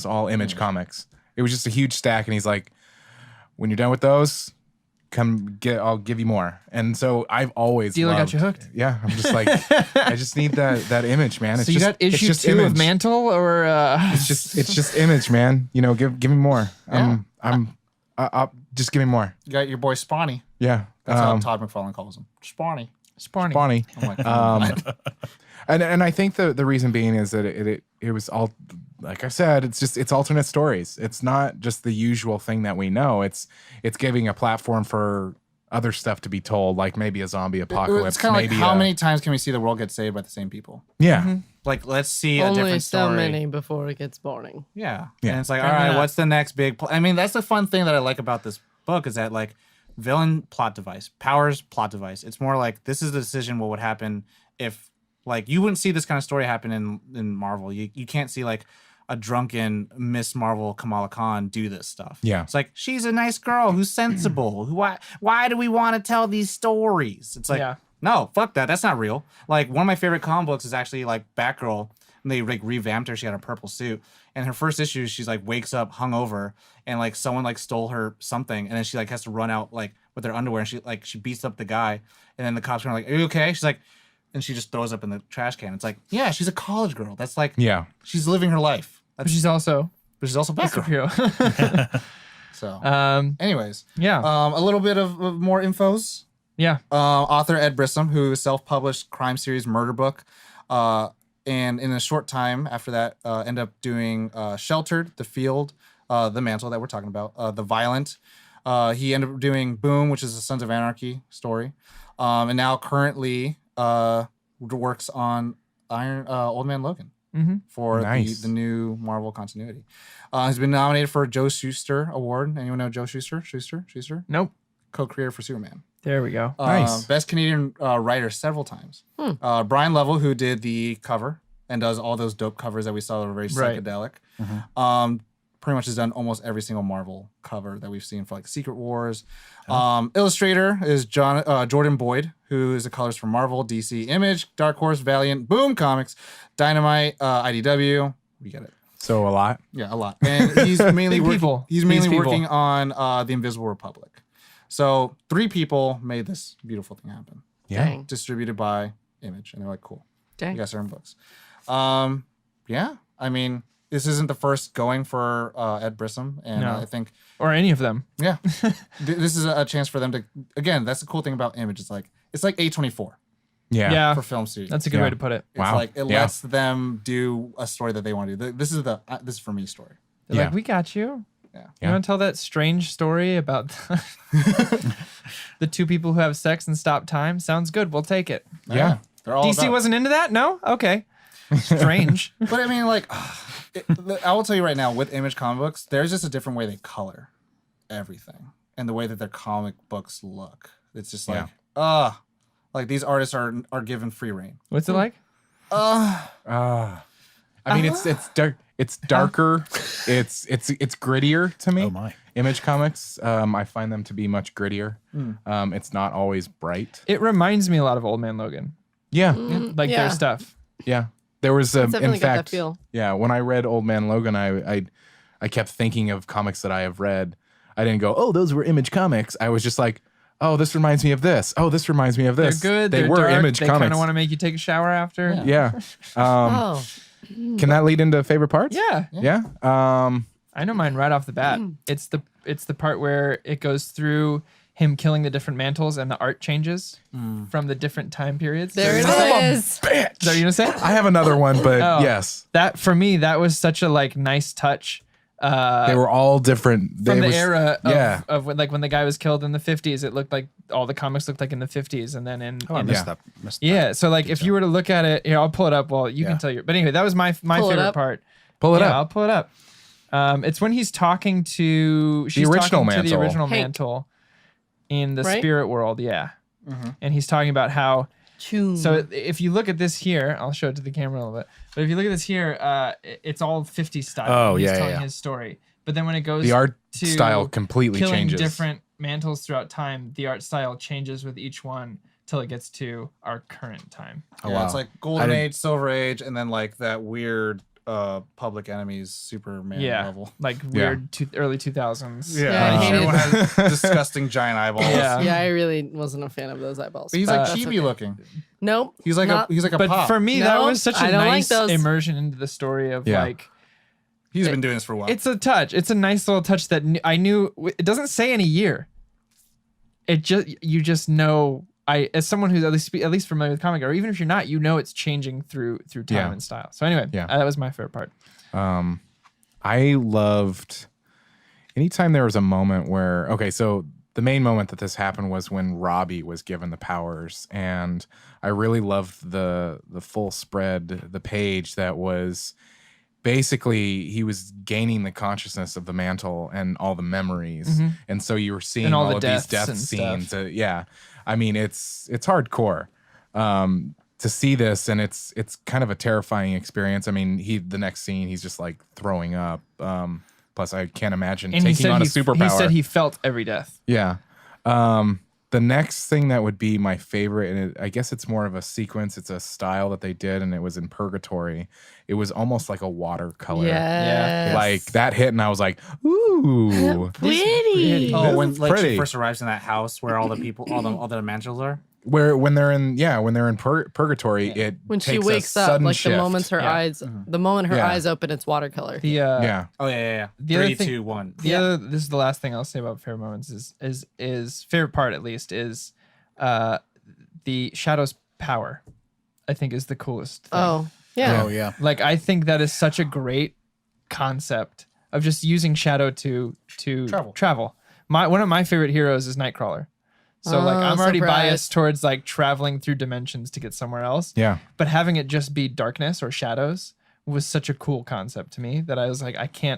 all Image Comics. It was just a huge stack, and he's like, when you're done with those, I'll give you more. And so I've always dealer got loved, you hooked. Yeah, I'm just like, I just need that Image, man. It's So you got it's issue just 2 of Image. Mantle, or It's just Image, man. You know, give me more. I'll just give me more. You got your boy Spawny. Yeah. That's how Todd McFarlane calls him. Spawny. Sparny? Bonnie. I'm like, oh my God. And I think the reason being is that it was all, like I said, it's alternate stories. It's not just the usual thing that we know. It's giving a platform for other stuff to be told, like maybe a zombie apocalypse. It's kind of like maybe how many times can we see the world get saved by the same people? Yeah. Like, let's see a Only different so story. many before it gets boring. Yeah. Yeah. And it's like, all Fair right, enough. what's the next big I mean, that's the fun thing that I like about this book is that, like, villain plot device, powers plot device. It's more like this is the decision what would happen if, like, you wouldn't see this kind of story happen in Marvel. You can't see, like, a drunken Miss Marvel Kamala Khan do this stuff. Yeah. It's like, she's a nice girl who's sensible. Why do we want to tell these stories? It's like, Yeah. no, fuck that. That's not real. Like, one of my favorite comic books is actually, like, Batgirl. And they, like, revamped her. She had a purple suit. And her first issue, she's, like, wakes up hungover. And, like, someone, like, stole her something. And then she, like, has to run out, like, with her underwear. And she beats up the guy. And then the cops are like, are you okay? She's like, and she just throws up in the trash can. It's like, yeah, she's a college girl. That's, like, Yeah. she's living her life. But she's also But she's also a Batgirl. superhero. So, anyways. Yeah. A little bit of more infos. Yeah. Author Ed Brisson, who self-published crime series Murder Book, and in a short time after that, ended up doing Sheltered, The Field, The Mantle that we're talking about, The Violent. He ended up doing Boom, which is a Sons of Anarchy story, and now currently works on Old Man Logan for Nice. the new Marvel continuity. He's been nominated for a Joe Shuster Award. Anyone know Joe Shuster? Shuster? Nope. Co-creator for Superman. There we go. Nice. Best Canadian writer several times. Brian Lovell, who did the cover and does all those dope covers that we saw that were very Right. psychedelic. Pretty much has done almost every single Marvel cover that we've seen for, like, Secret Wars. Illustrator is Jordan Boyd, who is the colorist for Marvel, DC, Image, Dark Horse, Valiant, Boom Comics, Dynamite, IDW. We get it. So a lot. Yeah, a lot. And he's mainly Big people. He's These mainly people. working on The Invisible Republic. So 3 people made this beautiful thing happen. Yeah. Dang. Distributed by Image, and they're like, cool. Dang. You guys are in books. Yeah. I mean, this isn't the first going for Ed Brisson, and No. I think, Or any of them. yeah, this is a chance for them to. Again, that's the cool thing about Image. It's like A24 Yeah. Yeah. for film series. That's a good Yeah. way to put it. It's Wow. like it Yeah. lets them do a story that they want to do. This is this is for me story. They're Yeah. like, we got you. Yeah. You want to tell that strange story about the 2 people who have sex and stop time? Sounds good. We'll take it. Yeah. They're all DC about- wasn't into that? No? Okay. Strange. But I mean, like, I will tell you right now, with Image comic books, there's just a different way they color everything and the way that their comic books look. It's just like, like these artists are given free reign. What's it like? I mean, it's dark. It's darker. It's grittier to me. Oh my. Image comics, I find them to be much grittier. It's not always bright. It reminds me a lot of Old Man Logan. Yeah. Like Yeah. their stuff. Yeah. There was It's definitely in got that fact, feel. yeah, when I read Old Man Logan, I kept thinking of comics that I have read. I didn't go, "Oh, those were Image comics." I was just like, "Oh, this reminds me of this. Oh, this reminds me of They're this." good. They They're were dark. Image They kind comics. of want to make you take a shower after. Yeah. Oh. Can that lead into favorite parts? Yeah. Yeah. I know mine right off the bat. It's the part where it goes through him killing the different mantles and the art changes from the different time periods. There it is. Is that what you're gonna say? I have another one, but Oh. yes, That for me, that was such a like nice touch. they were all different. From They the was- era of, yeah. of when, like when the guy was killed in the 50s, it looked like all the comics looked like in the 50s, and then in Oh, I missed Yeah. that. Missed yeah. So like if you were to look at it, I'll pull it up. Well, you Yeah. can tell your. But anyway, that was my Pull it favorite up. part. Pull it Yeah, up. I'll pull it up. It's when he's talking to she's original talking to the Mantle. original Hank. Mantle in the Right? spirit world. Yeah, Mm-hmm. and he's talking about how. Tune. So if you look at this here, I'll show it to the camera a little bit. But if you look at this here, it's all 50s style. Oh, He's yeah, telling yeah. his story. But then when it goes The art to style completely killing changes. different mantles throughout time, the art style changes with each one till it gets to our current time. Oh, Yeah, wow. it's like I Golden didn't- Age, Silver Age, and then like that weird Public Enemies Superman Yeah, level. like weird early 2000s. Yeah, I hated everyone has disgusting giant eyeballs. Yeah. yeah, I really wasn't a fan of those eyeballs. But he's like that's chibi okay. looking. Nope. He's like not- a But pop. for me, that No, was such a I don't like nice those. immersion into the story of Yeah. like He's been doing this for a while. it's a touch. It's a nice little touch that I knew. It doesn't say any year. It just you just know. As someone who's at least familiar with comic, or even if you're not, you know it's changing through time Yeah. and style. So anyway, Yeah. that was my favorite part. I loved anytime there was a moment where so the main moment that this happened was when Robbie was given the powers, and I really loved the full spread, the page that was basically he was gaining the consciousness of the mantle and all the memories, and so you were seeing And all all the of these deaths death and scenes. stuff. Yeah, I mean it's hardcore. To see this, and it's kind of a terrifying experience. I mean, the next scene he's just like throwing up. Plus, I can't imagine And taking on a he superpower. He said he felt every death. Yeah. The next thing that would be my favorite, and I guess it's more of a sequence. It's a style that they did, and it was in Purgatory. It was almost like a watercolor. Yes. Like that hit, and I was like, "Ooh, Pretty. oh, when This is like pretty. she first arrives in that house where all the people, all the mantles are. when they're in Purgatory, it When she takes wakes a up, sudden like shift. the moment her Yeah. eyes, the moment her Yeah. eyes open, it's watercolor. The Yeah, Oh yeah. The other 3, thing- 2, 1. The other, this is the last thing I'll say about favorite moments is favorite part at least is the Shadow's power. I think is the coolest thing. Oh yeah. Oh yeah. Like I think that is such a great concept of just using Shadow to travel. One of my favorite heroes is Nightcrawler. So like Oh, I'm already surprise. biased towards like traveling through dimensions to get somewhere else. yeah. But having it just be darkness or shadows was such a cool concept to me that I was like,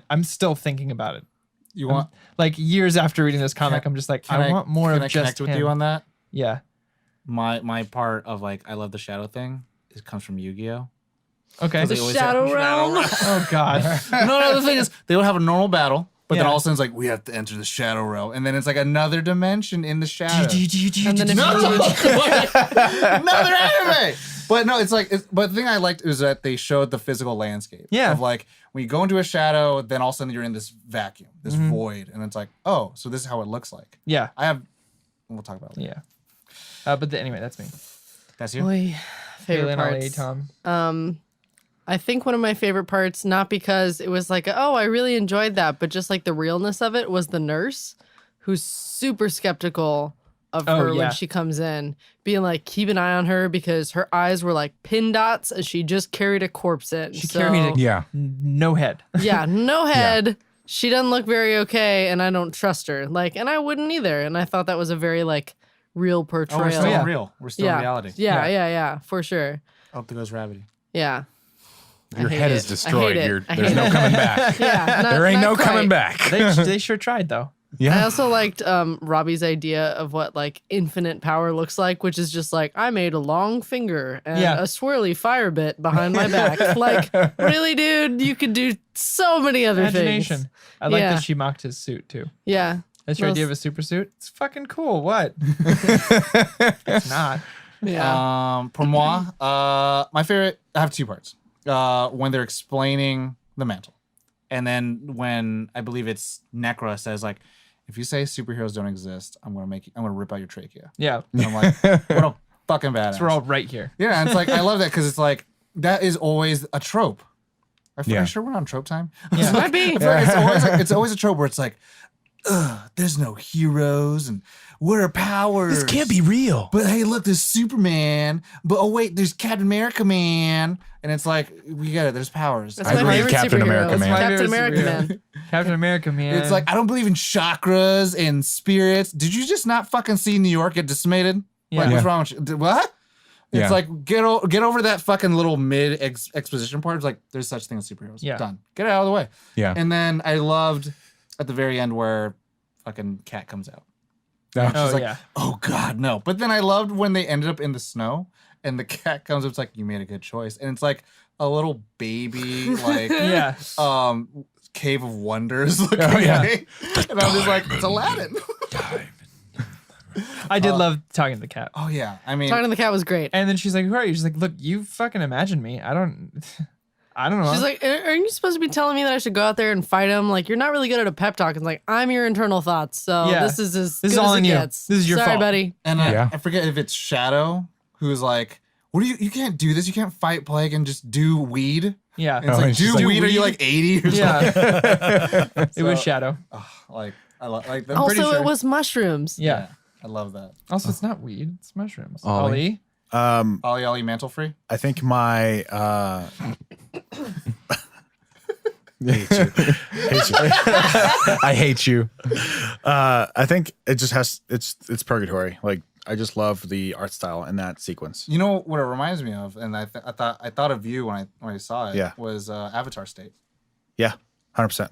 I'm still thinking about it. You want? Like years after reading this comic, I'm just like, Can I want more can of I just connect with him. you on that? Yeah. My part of like I love the shadow thing. It comes from Yu-Gi-Oh. Okay. The They always Shadow have- Realm. Oh God. no, the thing is they would have a normal battle, but then Yeah. all of a sudden it's like we have to enter the shadow realm, and then it's like another dimension in the shadow. And then if No, you another anime. But no, it's like. But the thing I liked is that they showed the physical landscape. Yeah. Of like when you go into a shadow, then all of a sudden you're in this vacuum, this void, and it's like, oh, so this is how it looks like. Yeah. I have. We'll talk about it. Yeah. Anyway, that's me. That's you. Oy, favorite Kaylin, I'll let you, parts. Tom. I think one of my favorite parts, not because it was like, oh, I really enjoyed that, but just like the realness of it was the nurse who's super skeptical of Oh, her yeah. when she comes in, being like, keep an eye on her because her eyes were like pin dots and she just carried a corpse in. She So, carried a Yeah. no head. yeah, no head. She doesn't look very okay, and I don't trust her. Like, and I wouldn't either. And I thought that was a very like real portrayal. Oh, we're still Yeah. real. We're still yeah. in reality. Yeah, for sure. Up to goes Rabbity. Yeah. Your hate head it. is I destroyed. hate it. I There's hate no it. coming back. Yeah, There ain't no not coming quite. back. They sure tried though. I Yeah. also liked Robbie's idea of what like infinite power looks like, which is just like I made a long finger and Yeah. a swirly fire bit behind my back. Like, really, dude, you could do so many other Imagination. things. I like Yeah. that she mocked his suit too. Yeah. That's your Those- idea of a super suit? It's fucking cool. What? It's not. Yeah. Pour moi, my favorite. I have two parts. When they're explaining the mantle, and then when I believe it's Necra says like, if you say superheroes don't exist, I'm gonna rip out your trachea. Yeah. And I'm like, what a fucking badass. So we're all right here. Yeah, and it's like I love that because it's like that is always a trope. Are Yeah. you sure we're on trope time? Yeah. Might be. I feel like it's always a trope where it's like there's no heroes and what are powers? real. But hey, look, there's Superman. But oh wait, there's Captain America, man. And it's like, we get it. There's powers. That's I my believe favorite Captain superhero. America, It's man. Captain My America, favorite man. Captain America, man. It's like, I don't believe in chakras and spirits. Did you just not fucking see New York get decimated? Yeah. Like, what's wrong with you? What? Yeah. It's like, get over that fucking little mid exposition part. It's like, there's such thing as superheroes. Yeah. Done. Get it out of the way. Yeah. And then I loved at the very end where fucking Cat comes out. Oh, oh, like, yeah. Oh God, no. But then I loved when they ended up in the snow and the cat comes up, it's like, you made a good choice. And it's like a little baby, like Yeah. Cave of Wonders looking yeah. thing. And I'm just like, it's Aladdin. I did love talking to the cat. Oh yeah. I mean, Talking to the cat was great. And then she's like, who are you? She's like, look, you fucking imagined me. I don't know. She's like, aren't you supposed to be telling me that I should go out there and fight him? Like, you're not really good at a pep talk. It's like, I'm your internal thoughts. So Yeah. this is as This is good all as on it you. gets. This is your Sorry, fault. buddy. and Yeah. I forget if it's Shadow who's like, what do you can't do this. You can't fight plague and just do weed. yeah. And it's Oh, like, and she's do like, weed? Are weed? you like 80 or something? Yeah. It was So- Shadow. Like, I love, like, I'm Also, pretty sure. it was mushrooms. Yeah. I love that. Also, it's not weed. It's mushrooms. Ollie. Ollie. Ollie Ollie Mantle Free. I think my hate you. Hate you. I hate you. I think it just has it's purgatory. Like I just love the art style in that sequence. You know what it reminds me of, and I thought of you when I saw it. Yeah. Was Avatar State. Yeah, 100%.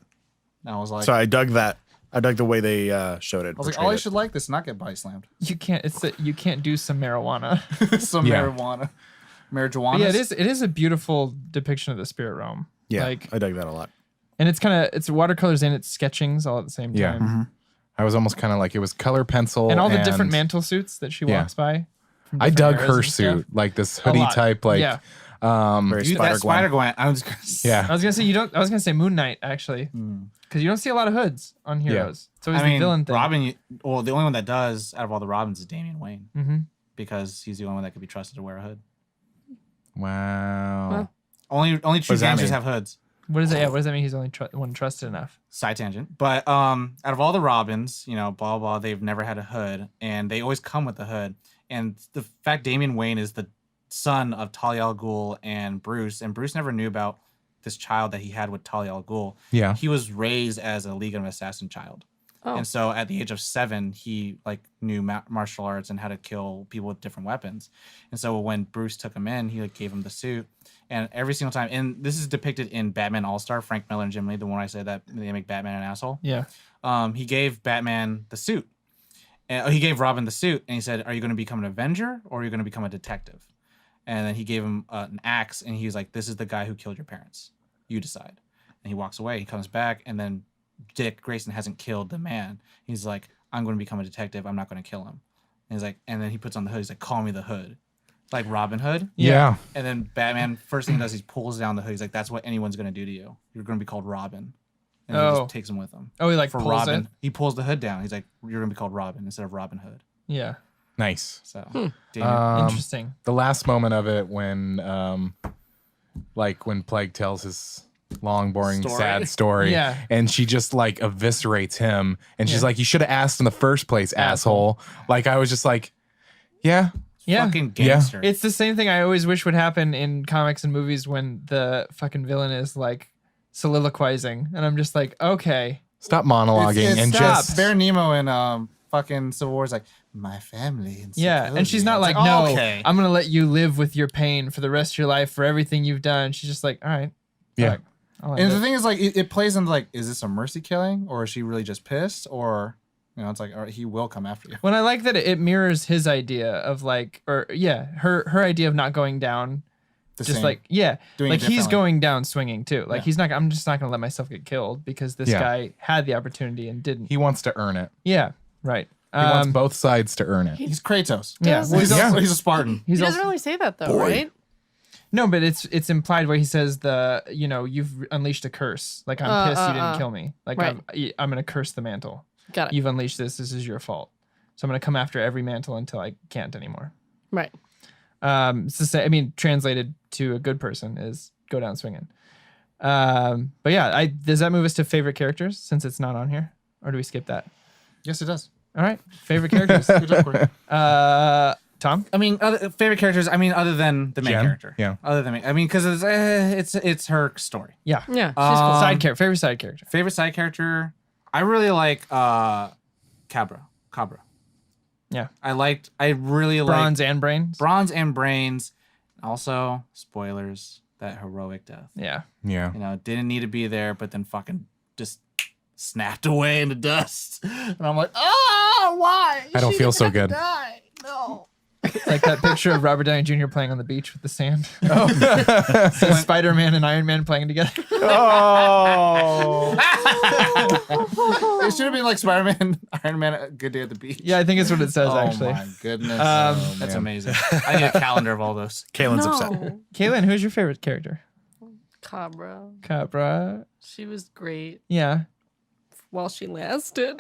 And I was like, So I dug that. I dug the way they showed it. I was like, portrayed Ollie it. should like this, and not get body slammed. You can't. It's that you can't do some marijuana. Some Yeah. marijuana. But yeah, it is a beautiful depiction of the spirit realm. Yeah, Like, I dug that a lot. and it's watercolors and it's sketchings all at the same Yeah. time. I was almost kind of like, it was color pencil. And all the different mantle suits that she Yeah. walks by. from I different dug eras her and stuff. suit, like this A hoodie lot. type, like, Yeah. Very Dude, that Spider-Gwen. Spider-Gwen. I was gonna say. yeah. I was gonna say Moon Knight actually, because you don't see a lot of hoods on heroes. It's always I mean, the villain thing. Robin. Well, the only one that does out of all the Robins is Damian Wayne, Mm-hmm. because he's the only one that could be trusted to wear a hood. Wow. Well, Only true does that gangsters mean? have hoods. What is that? Yeah, what does that mean? He's only one trusted enough. Side tangent, but out of all the Robins, you know, blah blah, they've never had a hood, and they always come with a hood. And the fact Damian Wayne is the son of Talia al Ghul and Bruce never knew about this child that he had with Talia al Ghul. Yeah. He was raised as a League of Assassin child. Oh. And so at the age of 7, he like knew martial arts and how to kill people with different weapons. And so when Bruce took him in, he like gave him the suit. And every single time, and this is depicted in Batman All-Star, Frank Miller and Jim Lee, the one I said that they make Batman an asshole. Yeah. He gave Batman the suit. And he gave Robin the suit, and he said, "Are you going to become an Avenger or are you going to become a detective?" And then he gave him an axe, and he was like, "This is the guy who killed your parents. You decide." And he walks away. He comes back, and then Dick Grayson hasn't killed the man. He's like, "I'm going to become a detective. I'm not going to kill him." And he's like, and then he puts on the hood. He's like, "Call me the Hood," like Robin Hood. Yeah. And then Batman, first thing he does, he pulls down the hood. He's like, "That's what anyone's going to do to you. You're going to be called Robin." And he Oh. just takes him with him. Oh, he like For pulls Robin, it. he pulls the hood down. He's like, "You're going to be called Robin instead of Robin Hood." Yeah. Nice. So, Hmm. Damian, Interesting. The last moment of it when when Plague tells his long, boring, Story. sad story. Yeah. And she just like eviscerates him. And she's Yeah. like, you should have asked in the first place, asshole. Like I was just like, yeah. Yeah. fucking Yeah. gangster. It's the same thing I always wish would happen in comics and movies when the fucking villain is like soliloquizing. And I'm just like, okay. Stop monologuing and stop. just Bear Nemo in fucking Civil War is like, my family. In Yeah. And she's Sokovia." not It's like, no, okay. I'm going to let you live with your pain for the rest of your life for everything you've done. She's just like, all right. Yeah. fuck, I'll end And it." the thing is, like, it plays into like, is this a mercy killing, or is she really just pissed, or you know, it's like, all right, he will come after you. When I like that it mirrors his idea of like, or yeah, her idea of not going down, The just same. like, yeah, Doing it like he's differently. going down swinging too. Like Yeah. he's not, I'm just not going to let myself get killed because this Yeah. guy had the opportunity and didn't. he wants to earn it. Yeah, right. He wants both sides to earn it. He's Kratos. Yeah. does. Well, he's Yeah. also he's a Spartan. He's He also, doesn't really say that though, right? no, but it's implied where he says you've unleashed a curse. Like I'm pissed you didn't kill me. Like Right. I'm going to curse the mantle. Got it. You've unleashed this. This is your fault. So I'm going to come after every mantle until I can't anymore. Right. It's to say, I mean, translated to a good person is go down swinging. But yeah, does that move us to favorite characters since it's not on here? or do we skip that? Yes, it does. All right, favorite characters. Good job, Corey. Tom. I mean, favorite characters. I mean, other than the main Jen? character. Yeah. Other than me. I mean, because it's her story. Yeah. Yeah, she's cool. Side character. Favorite side character. Favorite side character. I really like Cabra. Yeah. I really Bronze like and brains. Bronze and Brains. Also, spoilers, that heroic death. Yeah. Yeah. You know, didn't need to be there, but then fucking just snapped away into dust. And I'm like, oh, why? I don't feel so good. Die. No. It's like that picture of Robert Downey Jr. playing on the beach with the sand. So Spider-Man and Iron Man playing together. Oh. It should have been like Spider-Man, Iron Man, A Good Day at the Beach. Yeah, I think it's what it says Oh actually. my goodness. That's man. amazing. I need a calendar of all those. Kaylin's upset. No. Kaylin, who's your favorite character? Cabra. Cabra. She was great Yeah. while she lasted.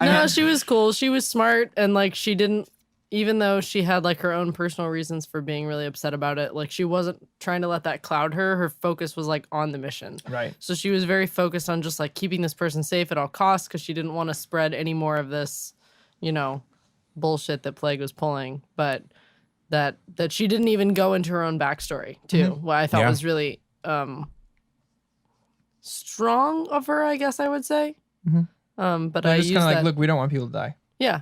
No, she was cool. She was smart and like she didn't, even though she had like her own personal reasons for being really upset about it, like she wasn't trying to let that cloud her. Her focus was like on the mission. Right. So she was very focused on just like keeping this person safe at all costs because she didn't want to spread any more of this, you know, bullshit that Plague was pulling. But that she didn't even go into her own backstory too. What I thought Yeah. was really strong of her, I guess I would say. But I just used kind of like, that. look, we don't want people to die. Yeah.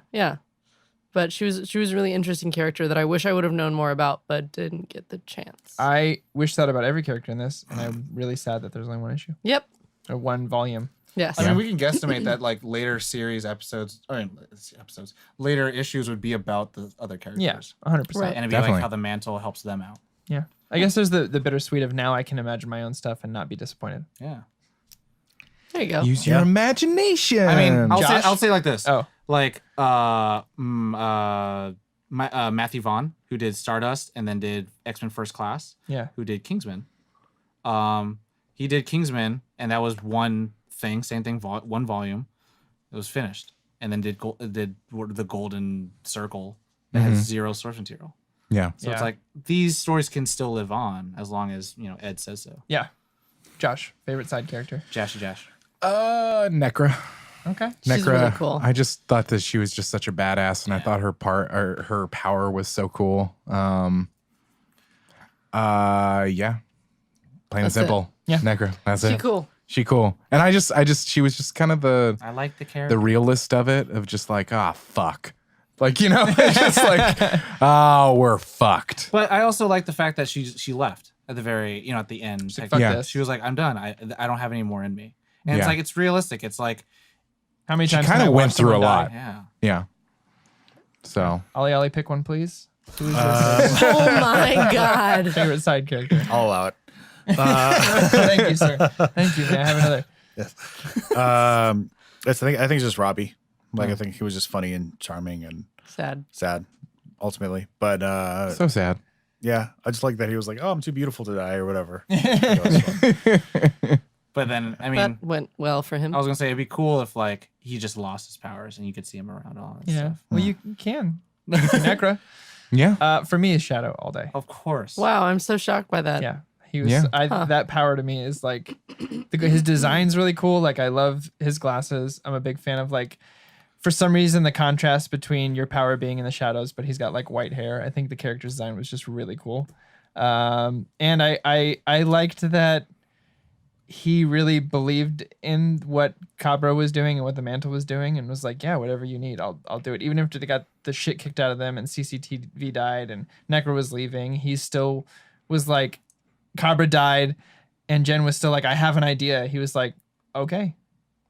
But she was a really interesting character that I wish I would have known more about, but didn't get the chance. I wish that about every character in this, and I'm really sad that there's only one issue Yep. or one volume. Yes. I mean, we can guesstimate that like later series later issues would be about the other characters. Yeah, 100%. Right. And it'd be Definitely. like how the mantle helps them out. Yeah. I guess there's the bittersweet of now I can imagine my own stuff and not be disappointed. Yeah. There you go. Use your imagination. I mean, Josh? I'll say like this. Oh. Like Matthew Vaughn, who did Stardust and then did X-Men First Class, Yeah. who did Kingsman. He did Kingsman, and that was one thing, same thing, one volume. It was finished, and then did the Golden Circle that has zero source material. yeah. So Yeah. it's like these stories can still live on as long as Ed says so. Yeah. Josh, favorite side character? Jash. Necra. Okay. She's Necra. really cool. I just thought that she was just such a badass, and I thought her power was so cool. Yeah. Plain and That's simple. Yeah. Necra. That's She it. cool. She cool. And I just she was just kind of the I like the character. the realist of it, of just like, fuck. Like, it's just like, we're fucked. But I also like the fact that she left at the very, at the end. She's like, fuck Yeah. this. She was like, I'm done. I don't have any more in me. And it's Yeah. like, it's realistic. It's like, How many She times kinda can I went watch through a someone die? lot. yeah. Yeah. So Ollie, pick one, please. Who is your Oh my God. favorite side character? I'll allow it. Thank you, sir. Thank you. May I have another? I think it's just Robbie. Like I think he was just funny and charming and Sad. ultimately. But so sad. yeah, I just like that he was like, "Oh, I'm too beautiful to die" or whatever. But then, I mean, That went well for him. I was going to say, it'd be cool if, like, he just lost his powers and you could see him around all that Yeah. stuff. Well, you can. Necra. Yeah. For me, is Shadow all day. Of course. Wow, I'm so shocked by that. Yeah. He was. Yeah. That power to me is like, his design's really cool. Like I love his glasses. I'm a big fan of like, for some reason, the contrast between your power being in the shadows, but he's got like white hair. I think the character design was just really cool. And I liked that he really believed in what Cabra was doing and what the Mantle was doing, and was like, yeah, whatever you need, I'll do it. Even if they got the shit kicked out of them and CCTV died and Necra was leaving, he still was like, Cabra died, and Jen was still like, I have an idea. He was like, okay,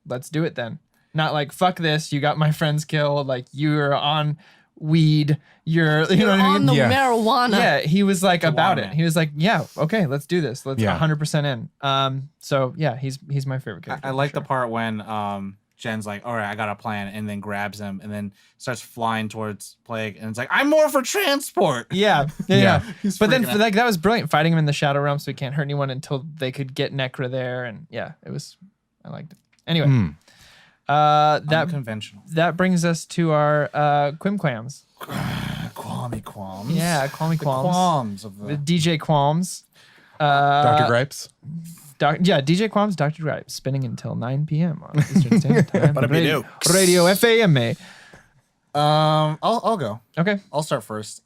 let's do it then. Not like, fuck this, you got my friends killed, like you're on weed, you're what I On mean? the Yeah. marijuana. Yeah, he was like about it. man. He was like, yeah, okay, let's do this. Let's Yeah. 100% in. So yeah, he's my favorite character. I for like sure. the part when Jen's like, all right, I got a plan, and then grabs him and then starts flying towards Plague, and it's like, I'm more for transport. Yeah. Yeah. He's But then freaking out. like that was brilliant, fighting him in the Shadow Realm so he can't hurt anyone until they could get Necra there, and yeah, I liked it. Anyway, that Unconventional. that brings us to our Quimquams. Qualmy qualms. Yeah, Qualmy The Qualms. qualms of The the. DJ Qualms. Dr. Gripes. DJ Quam's Dr. Gripes, spinning until 9 p.m. on Eastern Standard Time. Radio FAMA. I'll go. Okay. I'll start first.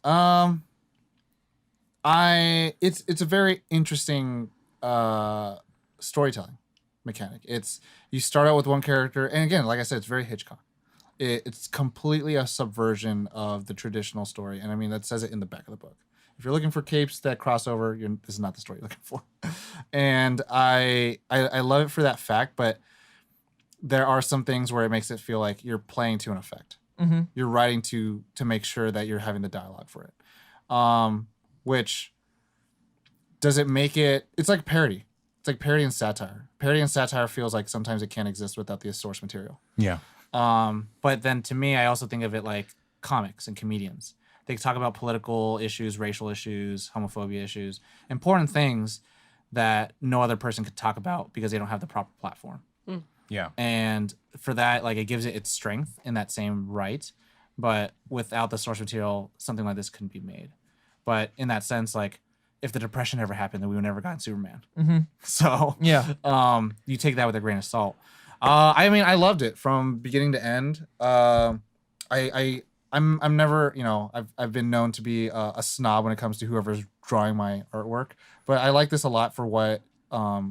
It's a very interesting storytelling mechanic. You start out with one character, and again, like I said, it's very Hitchcock. It's completely a subversion of the traditional story, and I mean that says it in the back of the book. If you're looking for capes that crossover, this is not the story you're looking for. And I love it for that fact, but there are some things where it makes it feel like you're playing to an effect. Mm-hmm. You're writing to make sure that you're having the dialogue for it. Which does it make it? It's like parody. It's like parody and satire. Parody and satire feels like sometimes it can't exist without the source material. Yeah. But then to me, I also think of it like comics and comedians. They talk about political issues, racial issues, homophobia issues, important things that no other person could talk about because they don't have the proper platform. Yeah. And for that, like, it gives it its strength in that same right. But without the source material, something like this couldn't be made. But in that sense, like, if the Depression ever happened, then we would never gotten Superman. Mm-hmm. So you take that with a grain of salt. I mean, I loved it from beginning to end. I'm never, I've been known to be a snob when it comes to whoever's drawing my artwork, but I like this a lot for what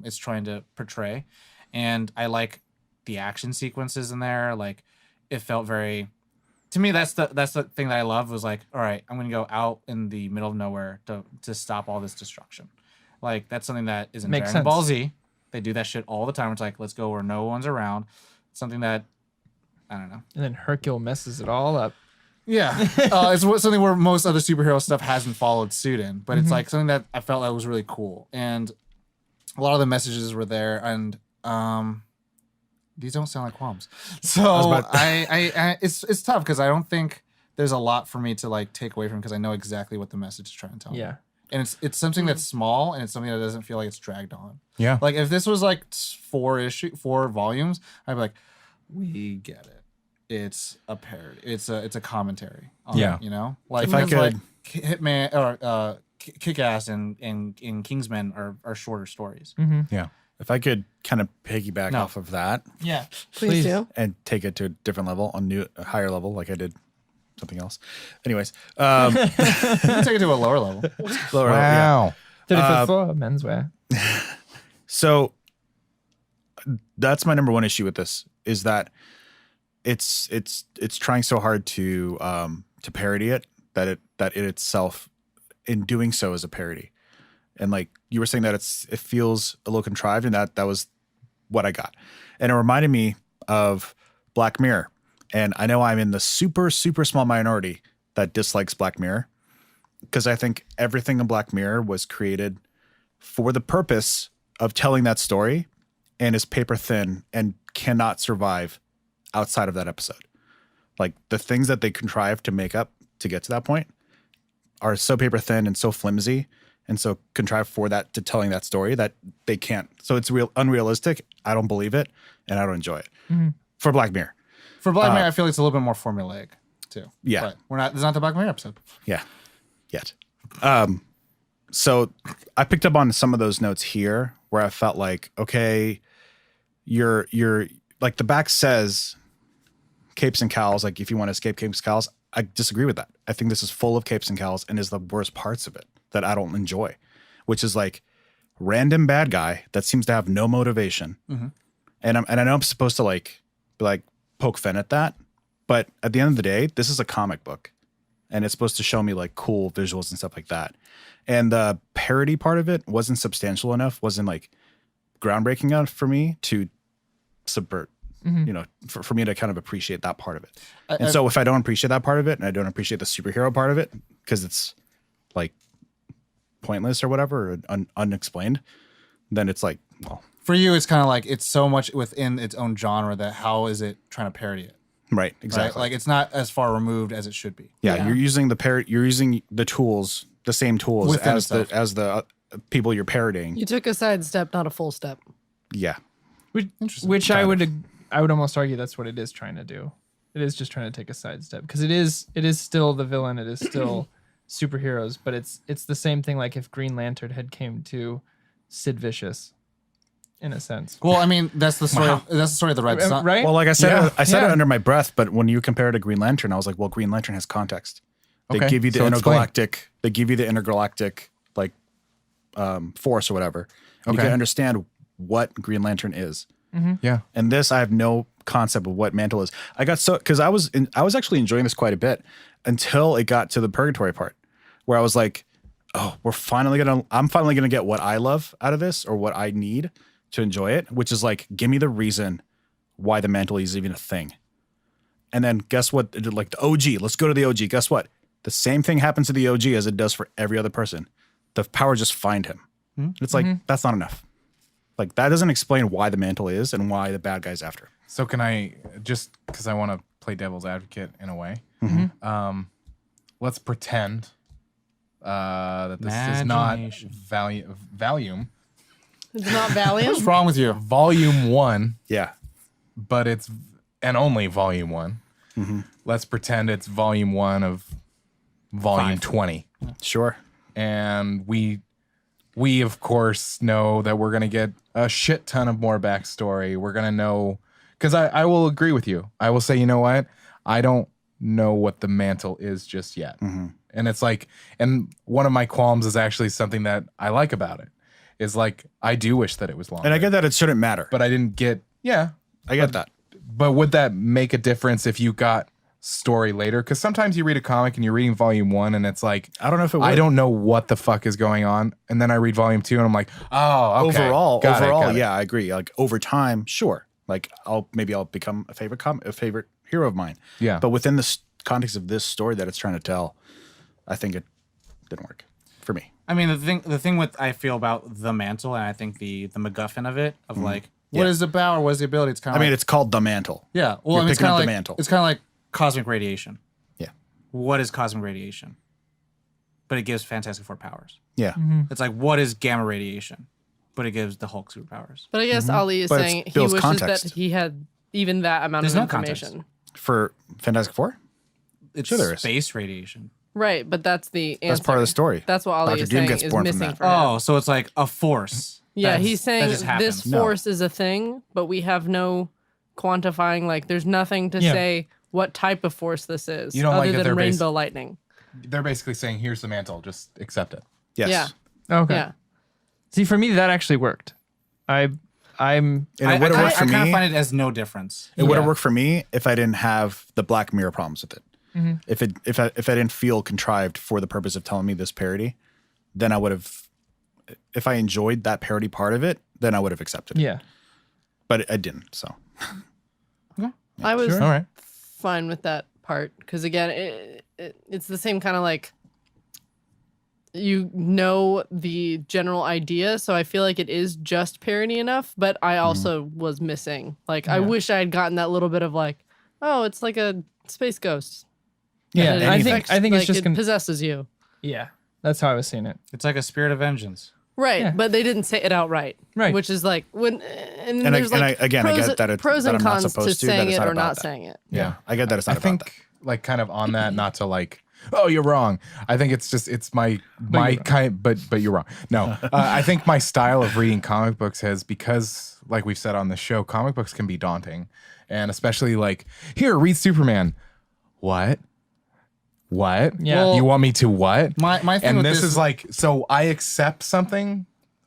it's trying to portray, and I like the action sequences in there. Like, it felt very, to me, that's the thing that I love was like, all right, I'm gonna go out in the middle of nowhere to stop all this destruction. Like, that's something that is in Dragon Ball Z. They do that shit all the time. It's like, let's go where no one's around. Something that, I don't know. And then Hercule messes it all up. Yeah, it's something where most other superhero stuff hasn't followed suit in, but it's like something that I felt that was really cool, and a lot of the messages were there, and these don't sound like qualms. So it's tough because I don't think there's a lot for me to like take away from because I know exactly what the message is trying to tell me. Yeah, and it's something that's small and it's something that doesn't feel like it's dragged on. Yeah, like if this was like 4 volumes, I'd be like, we get it. It's a parody. It's a commentary. On it, like if I could, like Hitman or Kick-Ass and Kingsman are shorter stories. Mm-hmm. Yeah. If I could kind of piggyback off of that, yeah, Please do. and take it to a different level, a higher level, like I did something else. Anyways, You can take it to a lower level. lower level, Wow. 35th floor menswear. So that's my number one issue with this is that it's trying so hard to parody it that it itself in doing so is a parody. And like you were saying that it feels a little contrived, and that was what I got. And it reminded me of Black Mirror. And I know I'm in the super, super small minority that dislikes Black Mirror because I think everything in Black Mirror was created for the purpose of telling that story and is paper thin and cannot survive outside of that episode. Like the things that they contrive to make up to get to that point are so paper thin and so flimsy and so contrived for that to telling that story that they can't. So it's unrealistic. I don't believe it and I don't enjoy it. Mm-hmm. For Black Mirror. For Black Mirror, I feel like it's a little bit more formulaic too. Yeah. But there's not the Black Mirror episode. Yeah. Yet. So I picked up on some of those notes here where I felt like, okay, you're like the back says capes and cowls. Like if you want to escape capes and cowls, I disagree with that. I think this is full of capes and cowls and is the worst parts of it that I don't enjoy, which is like random bad guy that seems to have no motivation. Mm-hmm. And I know I'm supposed to like poke fun at that, but at the end of the day, this is a comic book and it's supposed to show me like cool visuals and stuff like that. And the parody part of it wasn't substantial enough, wasn't like groundbreaking enough for me to subvert, for me to kind of appreciate that part of it. So if I don't appreciate that part of it and I don't appreciate the superhero part of it because it's like pointless or whatever, or unexplained, then it's like, well. For you, it's kind of like it's so much within its own genre that how is it trying to parody it? Right, exactly. Right? Like it's not as far removed as it should be. Yeah. You're using the tools, the same tools Within as the people you're parodying. You took a side step, not a full step. Yeah. Which I would almost argue that's what it is trying to do. It is just trying to take a sidestep because it is still the villain. It is still superheroes, but it's the same thing. Like if Green Lantern had came to Sid Vicious, in a sense. Well, I mean, that's the story. That's the story of the Red Sun. Right? Well, like I said, Yeah. I said Yeah. it under my breath, but when you compare it to Green Lantern, I was like, well, Green Lantern has context. They Okay, give you the so explain. intergalactic. They give you the intergalactic like force or whatever. And You Okay. can understand what Green Lantern is. Yeah. And this, I have no concept of what Mantle is. I got so because I was actually enjoying this quite a bit until it got to the purgatory part, where I was like, oh, I'm finally gonna get what I love out of this or what I need to enjoy it, which is like, give me the reason why the Mantle is even a thing. And then guess what? Like the OG, let's go to the OG. Guess what? The same thing happens to the OG as it does for every other person. The power just find him. It's like, that's not enough. Like that doesn't explain why the Mantle is and why the bad guy's after. So can I just because I want to play devil's advocate in a way? Let's pretend that this is not Imagination. Valium, It's not What's Valiant. wrong with you? Volume 1, Yeah. but it's and only Volume 1. Let's pretend it's Volume 1 of Volume 20. Sure. And we of course know that we're gonna get a shit ton of more backstory. We're gonna know because I will agree with you. I will say, you know what? I don't know what the Mantle is just yet. And it's like, and one of my qualms is actually something that I like about it. Is like I do wish that it was longer. And I get that it shouldn't matter. but I didn't get I get that. But would that make a difference if you got story later? Because sometimes you read a comic and you're reading volume 1 and it's like, I don't know if it would. I don't know what the fuck is going on. And then I read volume 2 and I'm like, oh, okay. Overall, Got it. yeah, I agree. Like over time, sure. Like I'll become a favorite hero of mine. Yeah. But within the context of this story that it's trying to tell, I think it didn't work for me. I mean, the thing with I feel about the Mantle, and I think the MacGuffin of it, of like, what Yeah. is the power? What is the ability? It's kind I of mean, it's called the Mantle. yeah. Well, You're I mean, it's picking kind up of the like mantle. it's kind of like cosmic radiation. Yeah. What is cosmic radiation? But it gives Fantastic Four powers. Yeah. It's like, what is gamma radiation? But it gives the Hulk superpowers. But I guess Ali is But it's saying he Bill's wishes context. that he had even that amount There's of no context. information. For Fantastic Four? It's Sure there is. space radiation. Right, but that's the answer. That's part of the story. That's what Ali Dr. is Doom saying gets is born from missing that. for him. Oh, so it's like a force. Yeah, That's- he's that saying just happens. this No. force is a thing, but we have no quantifying. Like, there's nothing to Yeah. say what type of force this is, You don't other like that than they're rainbow lightning. They're basically saying, here's the Mantle, just accept it. Yes. Yeah, Okay. yeah. See, for me, that actually worked. I'm And it I would have worked for kind of me. find it as no difference. It would have Yeah. worked for me if I didn't have the Black Mirror problems with it. If I didn't feel contrived for the purpose of telling me this parody, then I would have. If I enjoyed that parody part of it, then I would have accepted it. yeah. But I didn't. So I was All right. fine with that part because again, it's the same kind of like you know the general idea, so I feel like it is just parody enough. But I also was missing. Like, I wish I had gotten that little bit of like, oh, it's like a space ghost. Yeah. And it I affects- think like, it's just it possesses you. yeah. That's how I was seeing it. It's like a spirit of vengeance. Right, Yeah. but they didn't say it outright. Right. Which is like when And there's I like get pros, that pros that and I'm not cons to supposed to, saying that it's it not or about not that. saying it. Yeah, I get that it's not I about think that. like kind of on that, not to like, oh, you're wrong. I think it's just it's my kind, but you're wrong. No, I think my style of reading comic books has because like we've said on the show, comic books can be daunting, and especially like here, read Superman. What? Yeah. Well, you want me to what? My thing And with this is like, so I accept something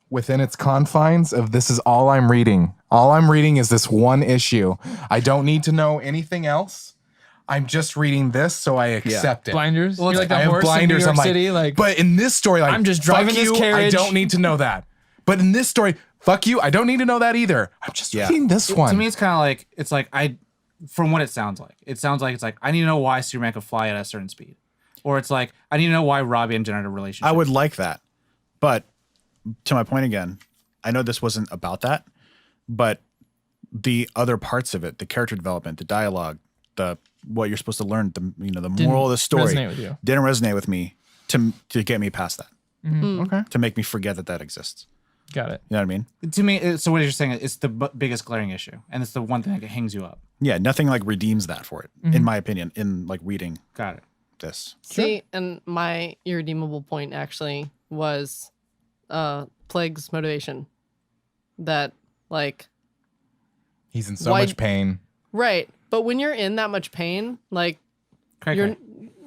within its confines of this is all I'm reading. All I'm reading is this one issue. I don't need to know anything else. I'm just reading this, so I accept it. Blinders. Well, You're it's- like the I have horse blinders. in New I'm York like, City. Like, but in this story, like, I'm just fuck driving this you, carriage. I don't need to know that. But in this story, fuck you, I don't need to know that either. I'm just reading this one. To me, it's kind of like it's like from what it sounds like it's like I need to know why Superman could fly at a certain speed, or it's like I need to know why Robbie and Jen had a relationship. I would like that, but to my point again, I know this wasn't about that, but the other parts of it, the character development, the dialogue, the what you're supposed to learn, the moral of the story, resonate with you. didn't resonate with me to get me past that, okay. to make me forget that exists. got it. You know what I mean? To me, so what you're saying is the biggest glaring issue, and it's the one thing that hangs you up. Yeah, nothing like redeems that for it, in my opinion, in like reading. Got it. this. See, and my irredeemable point actually was Plague's motivation. That, like... He's in so Why- much pain. Right. But when you're in that much pain, like,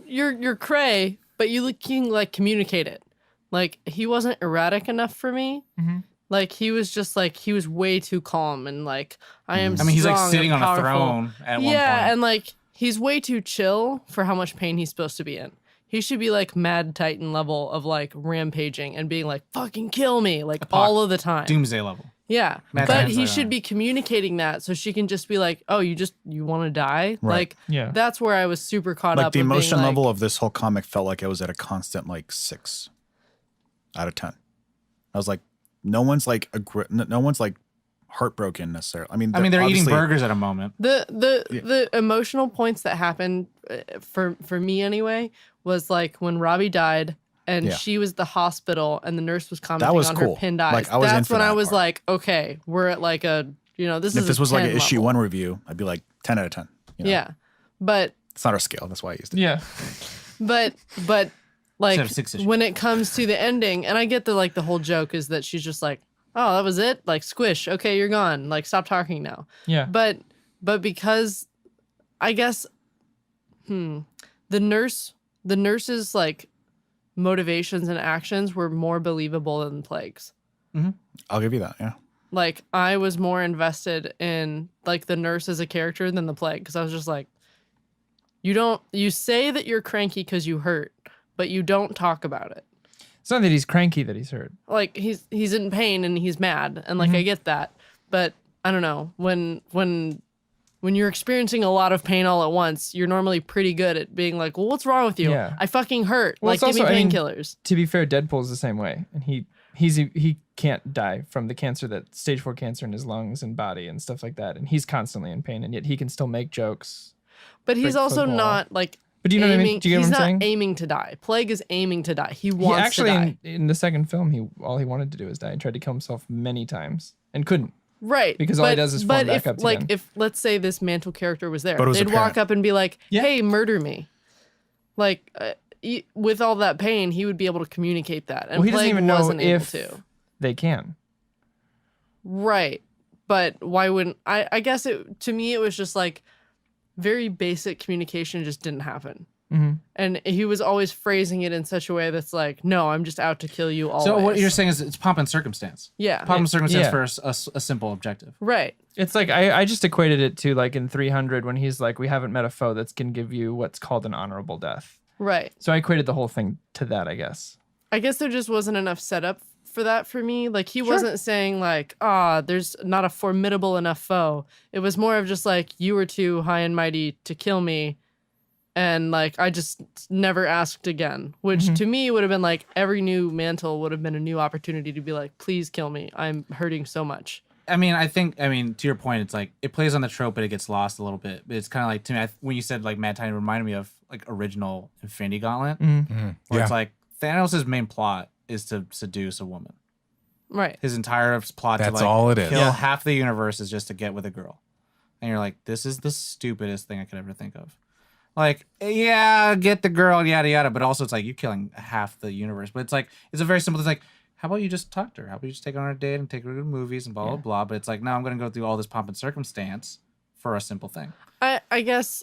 you're cray, but you can, like, communicate it. Like, he wasn't erratic enough for me. Mm-hmm. Like, he was just, like, he was way too calm and, like, I am I mean, he's like strong sitting and on a powerful. throne at one point. Yeah, and, like, he's way too chill for how much pain he's supposed to be in. He should be, like, Mad Titan level of, like, rampaging and being like, fucking kill me, like, all of the time. Doomsday level. Yeah, Mad but Titan's he like should that. be communicating that so she can just be like, "Oh, you want to die?" Right. Like, Yeah. that's where I was super caught Like up. the of being emotion like, level of this whole comic felt like it was at a constant like 6 out of 10. I was like, no one's like heartbroken necessarily. I mean, they're eating obviously- burgers at a moment. the emotional points that happened for me anyway was like when Robbie died and Yeah. she was at the hospital and the nurse was commenting was on cool. her pinned eyes. Like, I was in That's for when I that was part. like, okay, we're at like a this If is this a was like 10 an issue level. 1 review, I'd be like 10 out of 10. You know? Yeah, but It's not our scale. That's why I used it. Yeah. But like Instead of 6 issues. when it comes to the ending, and I get the whole joke is that she's just like, oh, that was it, like squish, okay, you're gone, like stop talking now. Yeah. But because I guess the nurse's like motivations and actions were more believable than Plague's. I'll give you that. Yeah. Like I was more invested in like the nurse as a character than the Plague because I was just like, you say that you're cranky because you hurt, but you don't talk about it. It's not that he's cranky that he's hurt. Like he's in pain and he's mad and like I get that, but I don't know when you're experiencing a lot of pain all at once, you're normally pretty good at being like, well, what's wrong with you? Yeah. I fucking hurt. Well, like it's give me also- I mean, painkillers. To be fair, Deadpool's the same way, and he can't die from the cancer stage 4 cancer in his lungs and body and stuff like that, and he's constantly in pain, and yet he can still make jokes. But he's break also football. not like. But do you know what I mean? aiming- Do you get he's what I'm not saying? aiming to die. Plague is aiming to die. He He wants actually to die. in the second film, all he wanted to do was die. He tried to kill himself many times and couldn't. Right. Because all he does is form but back if, up like, again. if, let's say this Mantle character was there, But it was they'd apparent. walk up and be like, Yeah. hey, murder me. Like, with all that pain, he would be able to communicate that. And Well, he doesn't Plague even know wasn't if able to. they can. Right. But why wouldn't... I guess to me, it was just like very basic communication just didn't happen. Mm-hmm. And he was always phrasing it in such a way that's like, no, I'm just out to kill you always. So what you're saying is it's pomp and circumstance. Yeah. Pomp and circumstance Yeah. for a simple objective. Right. It's like I just equated it to like in 300 when he's like, we haven't met a foe that's can give you what's called an honorable death. Right. So I equated the whole thing to that, I guess. I guess there just wasn't enough setup for that for me. Like he wasn't saying like, there's not a formidable enough foe. It was more of just like, you were too high and mighty to kill me. And like, I just never asked again, which to me would have been like every new Mantle would have been a new opportunity to be like, please kill me. I'm hurting so much. I mean, to your point, it's like it plays on the trope, but it gets lost a little bit. But it's kind of like to me when you said like Mad Titan, it reminded me of like original Infinity Gauntlet, where it's like Thanos' main plot is to seduce a woman. Right. His entire plot That's to like all it is. kill Yeah. half the universe is just to get with a girl, and you're like, this is the stupidest thing I could ever think of. Like, yeah, get the girl, yada yada, but also it's like you're killing half the universe. But it's like it's a very simple. It's like, how about you just talk to her? How about you just take her on a date and take her to movies and blah blah blah. But it's like, no, I'm gonna go through all this pomp and circumstance for a simple thing. I guess.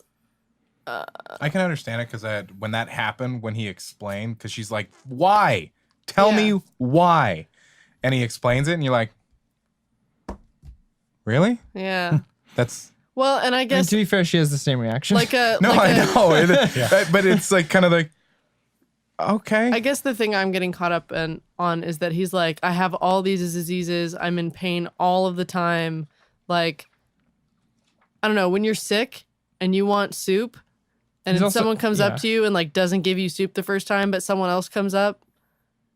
I can understand it because when that happened, when he explained, because she's like, why? Tell Yeah. me why. And he explains it, and you're like, really? Yeah. That's Well, and I I mean, guess to be fair, she has the same reaction. like a no, like I a- know. But it's like kind of like, okay. I guess the thing I'm getting caught up on is that he's like, I have all these diseases. I'm in pain all of the time. Like, I don't know, when you're sick and you want soup and He's then also- someone comes yeah. up to you and like doesn't give you soup the first time, but someone else comes up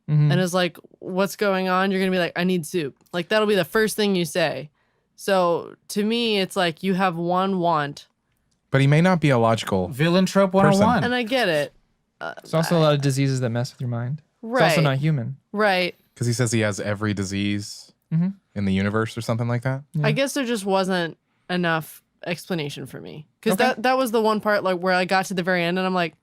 Mhm. and is like, what's going on? You're going to be like, I need soup. Like, that'll be the first thing you say. So to me, it's like you have one want. But he may not be a logical. Villain trope 101. And I get it. There's also a lot of diseases that mess with your mind. It's Right. also not human. Right. Because he says he has every disease in the universe or something like that. I guess there just wasn't enough explanation for me because Okay. that was the one part like where I got to the very end and I'm like,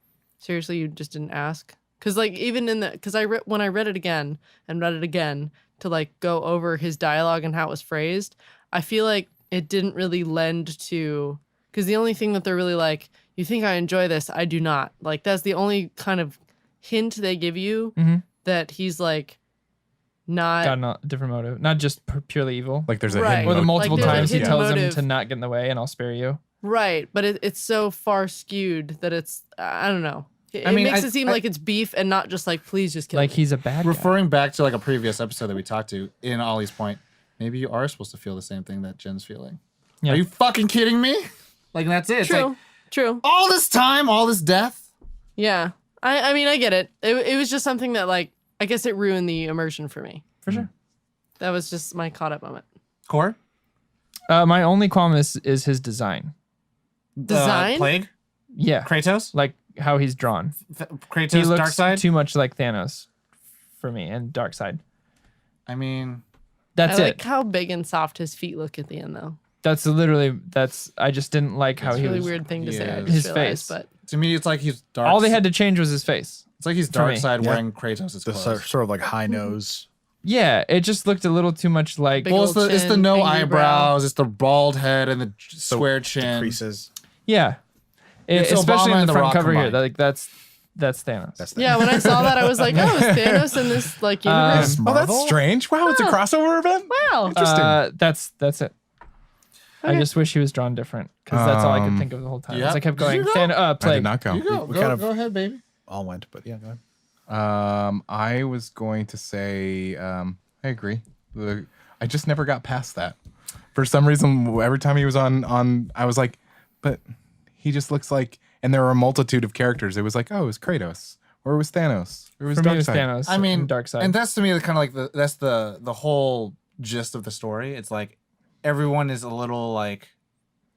Seriously, you just didn't ask? Because like even in the because when I read it again and read it again to like go over his dialogue and how it was phrased, I feel like it didn't really lend to because the only thing that they're really like, you think I enjoy this, I do not. Like that's the only kind of hint they give you that he's like not Got a different motive, not just purely evil. Like there's a Right. hidden Or the motive. multiple there's a times he hidden tells him motive. to not get in the way and I'll spare you. right, but it's so far skewed that it's I don't know. It mean, makes it seem like it's beef and not just like please just kill Like me. he's a bad guy. Referring back to like a previous episode that we talked to, in Ollie's point, maybe you are supposed to feel the same thing that Jen's feeling. Yeah. Are you fucking kidding me? Like that's it. It's True, like true. all this time, all this death. Yeah, I mean I get it. It was just something that like I guess it ruined the immersion for me. For sure. That was just my caught up moment. Core? My only qualm is his design. Design? Plague? Yeah. Kratos? Like how he's drawn. Kratos, He looks Darkseid? too much like Thanos for me and Darkseid. I mean, That's I it. like how big and soft his feet look at the end though. That's literally I just didn't like how It's a he really was. weird thing to say. I yeah. just His realized, face. but to me, it's like he's dark. All they had to change was his face. It's like he's for me. Darkseid Yeah. wearing Kratos' The clothes. sort of like high nose. Yeah, it just looked a little too much like Big Well, old it's the chin, no angry eyebrows, it's the bald head and the square The chin. creases. yeah. It's Especially Obama in and the The front Rock cover here. combined. Like that's Thanos. That's the yeah, when I saw that, I was like, "Oh, is Thanos in this like universe?" Oh, that's strange. Wow, it's a crossover event. Wow. Interesting. That's it. I Okay. just wish he was drawn different because that's all I could think of the whole time. yeah. As I kept Did going, you go? I did Plague. not go. You go. We Go, kind of- go ahead, baby. all went, but yeah, go ahead. I was going to say, I agree. I just never got past that. For some reason, every time he was on, I was like, but he just looks like. And there were a multitude of characters. It was like, oh, it was Kratos, or it was Thanos, or it was For me, it was Darkseid. Thanos. I mean, and Darkseid. and that's to me kind of like the whole gist of the story. It's like everyone is a little like,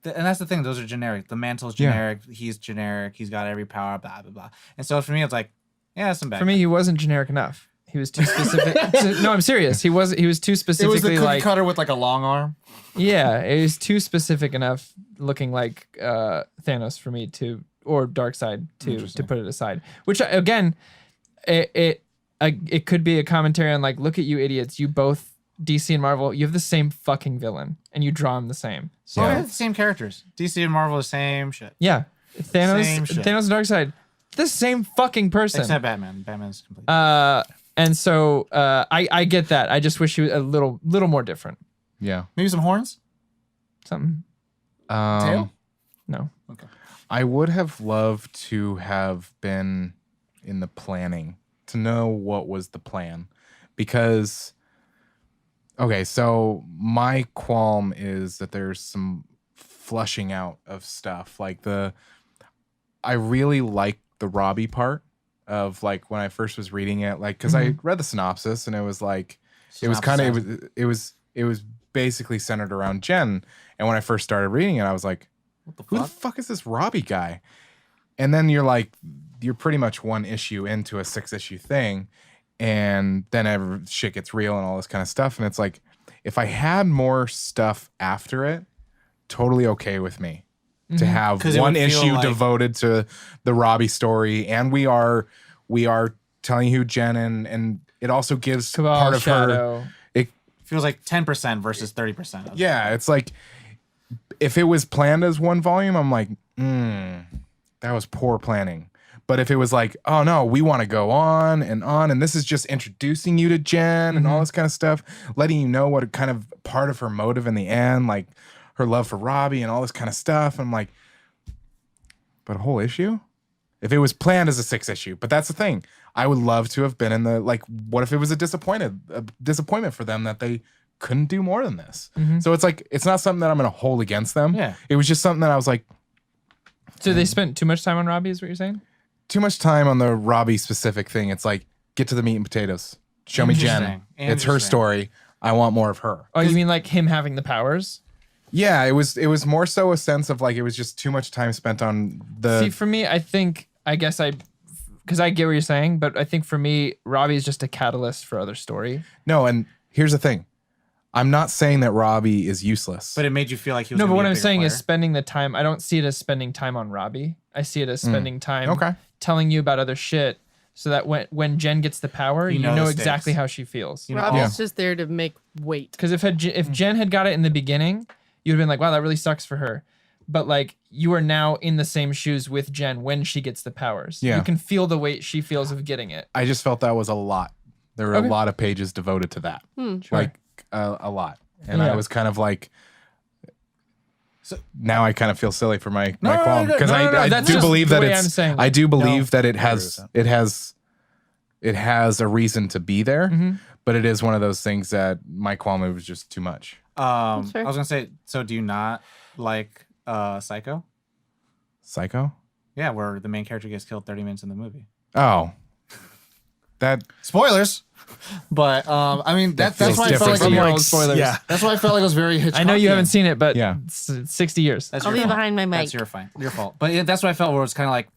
and that's the thing. Those are generic. The Mantle's Yeah. generic. He's generic. He's got every power. Blah blah blah. And so for me, it's like, yeah, some bad. For me, he wasn't generic enough. He was too specific. No, I'm serious. He was too it was the specifically cookie like. cutter with like a long arm. Yeah, it was too specific enough, looking like Thanos for me to, or Darkseid to put it aside. Which again, it could be a commentary on like, look at you idiots, you both DC and Marvel, you have the same fucking villain, and you draw him the same. So Yeah, the same characters. DC and Marvel, the same shit. yeah, Same shit. Thanos and Darkseid, the same fucking person. Except Batman. Batman's complete. And so I get that. I just wish he was a little more different. Yeah. Maybe some horns. Something. Tail. No. I would have loved to have been in the planning to know what was the plan, because okay, so my qualm is that there's some flushing out of stuff. Like I really like the Robbie part of like when I first was reading it, like because I read the synopsis and it was like it was basically centered around Jen. And when I first started reading it, I was like, who the fuck is this Robbie guy? And then you're pretty much one issue into a 6-issue thing, and then shit gets real and all this kind of stuff. And it's like, if I had more stuff after it, totally okay with me to have 'Cause it one would feel issue like- devoted to the Robbie story. And we are telling you Jen, and it also gives Cabal, part of Shadow. her. It Feels like 10% versus 30%. yeah, it's like if it was planned as one volume, I'm like, that was poor planning. But if it was like, oh no, we want to go on, and this is just introducing you to Jen and all this kind of stuff, letting you know what kind of part of her motive in the end, like her love for Robbie and all this kind of stuff. I'm like, but a whole issue? If it was planned as a 6-issue, but that's the thing. I would love to have been in the, like, what if it was a disappointment for them that they couldn't do more than this? So it's like, it's not something that I'm going to hold against them. Yeah. It was just something that I was like, So they spent too much time on Robbie, is what you're saying? too much time on the Robbie specific thing. It's like, get to the meat and potatoes. Show me Jen. Interesting. It's her Interesting. story. I want more of her. Oh, you mean like him having the powers? Yeah, it was more so a sense of like, it was just too much time spent on the. See, for me, because I get what you're saying, but I think for me, Robbie is just a catalyst for other story. No, and here's the thing. I'm not saying that Robbie is useless. But it made you feel like he was. No, gonna but be what a I'm bigger saying is player. spending the time. I don't see it as spending time on Robbie. I see it as spending time Okay. telling you about other shit so that when Jen gets the power, You you know know the exactly stakes. how she feels. You know, Robbie's all- just there to make weight. Because if Jen had got it in the beginning, you'd have been like, wow, that really sucks for her. But like you are now in the same shoes with Jen when she gets the powers. Yeah. You can feel the weight she feels of getting it. I just felt that was a lot. There were Okay. a lot of pages devoted to that. Sure. Like a lot. And Yeah. I was kind of like, So- now I kind of feel silly for my No, qualm no, because no, I that's do just believe the that way it's I'm saying I it. do believe that agree with it has a reason to be there, Mm-hmm. but it is one of those things that my qualm was just too much. I fair. was gonna say. So, do you not like Psycho? Psycho? Yeah, where the main character gets killed 30 minutes in the movie. Oh. That Spoilers. But I mean that's feels why I felt different like to I'm you. like spoilers. Yeah. that's why I felt like it was very Hitchcockian. I know you haven't seen it, but Yeah. 60 years. That's I'll your be fault. behind my mic. That's your fault. But yeah, that's what I felt where it's kind of like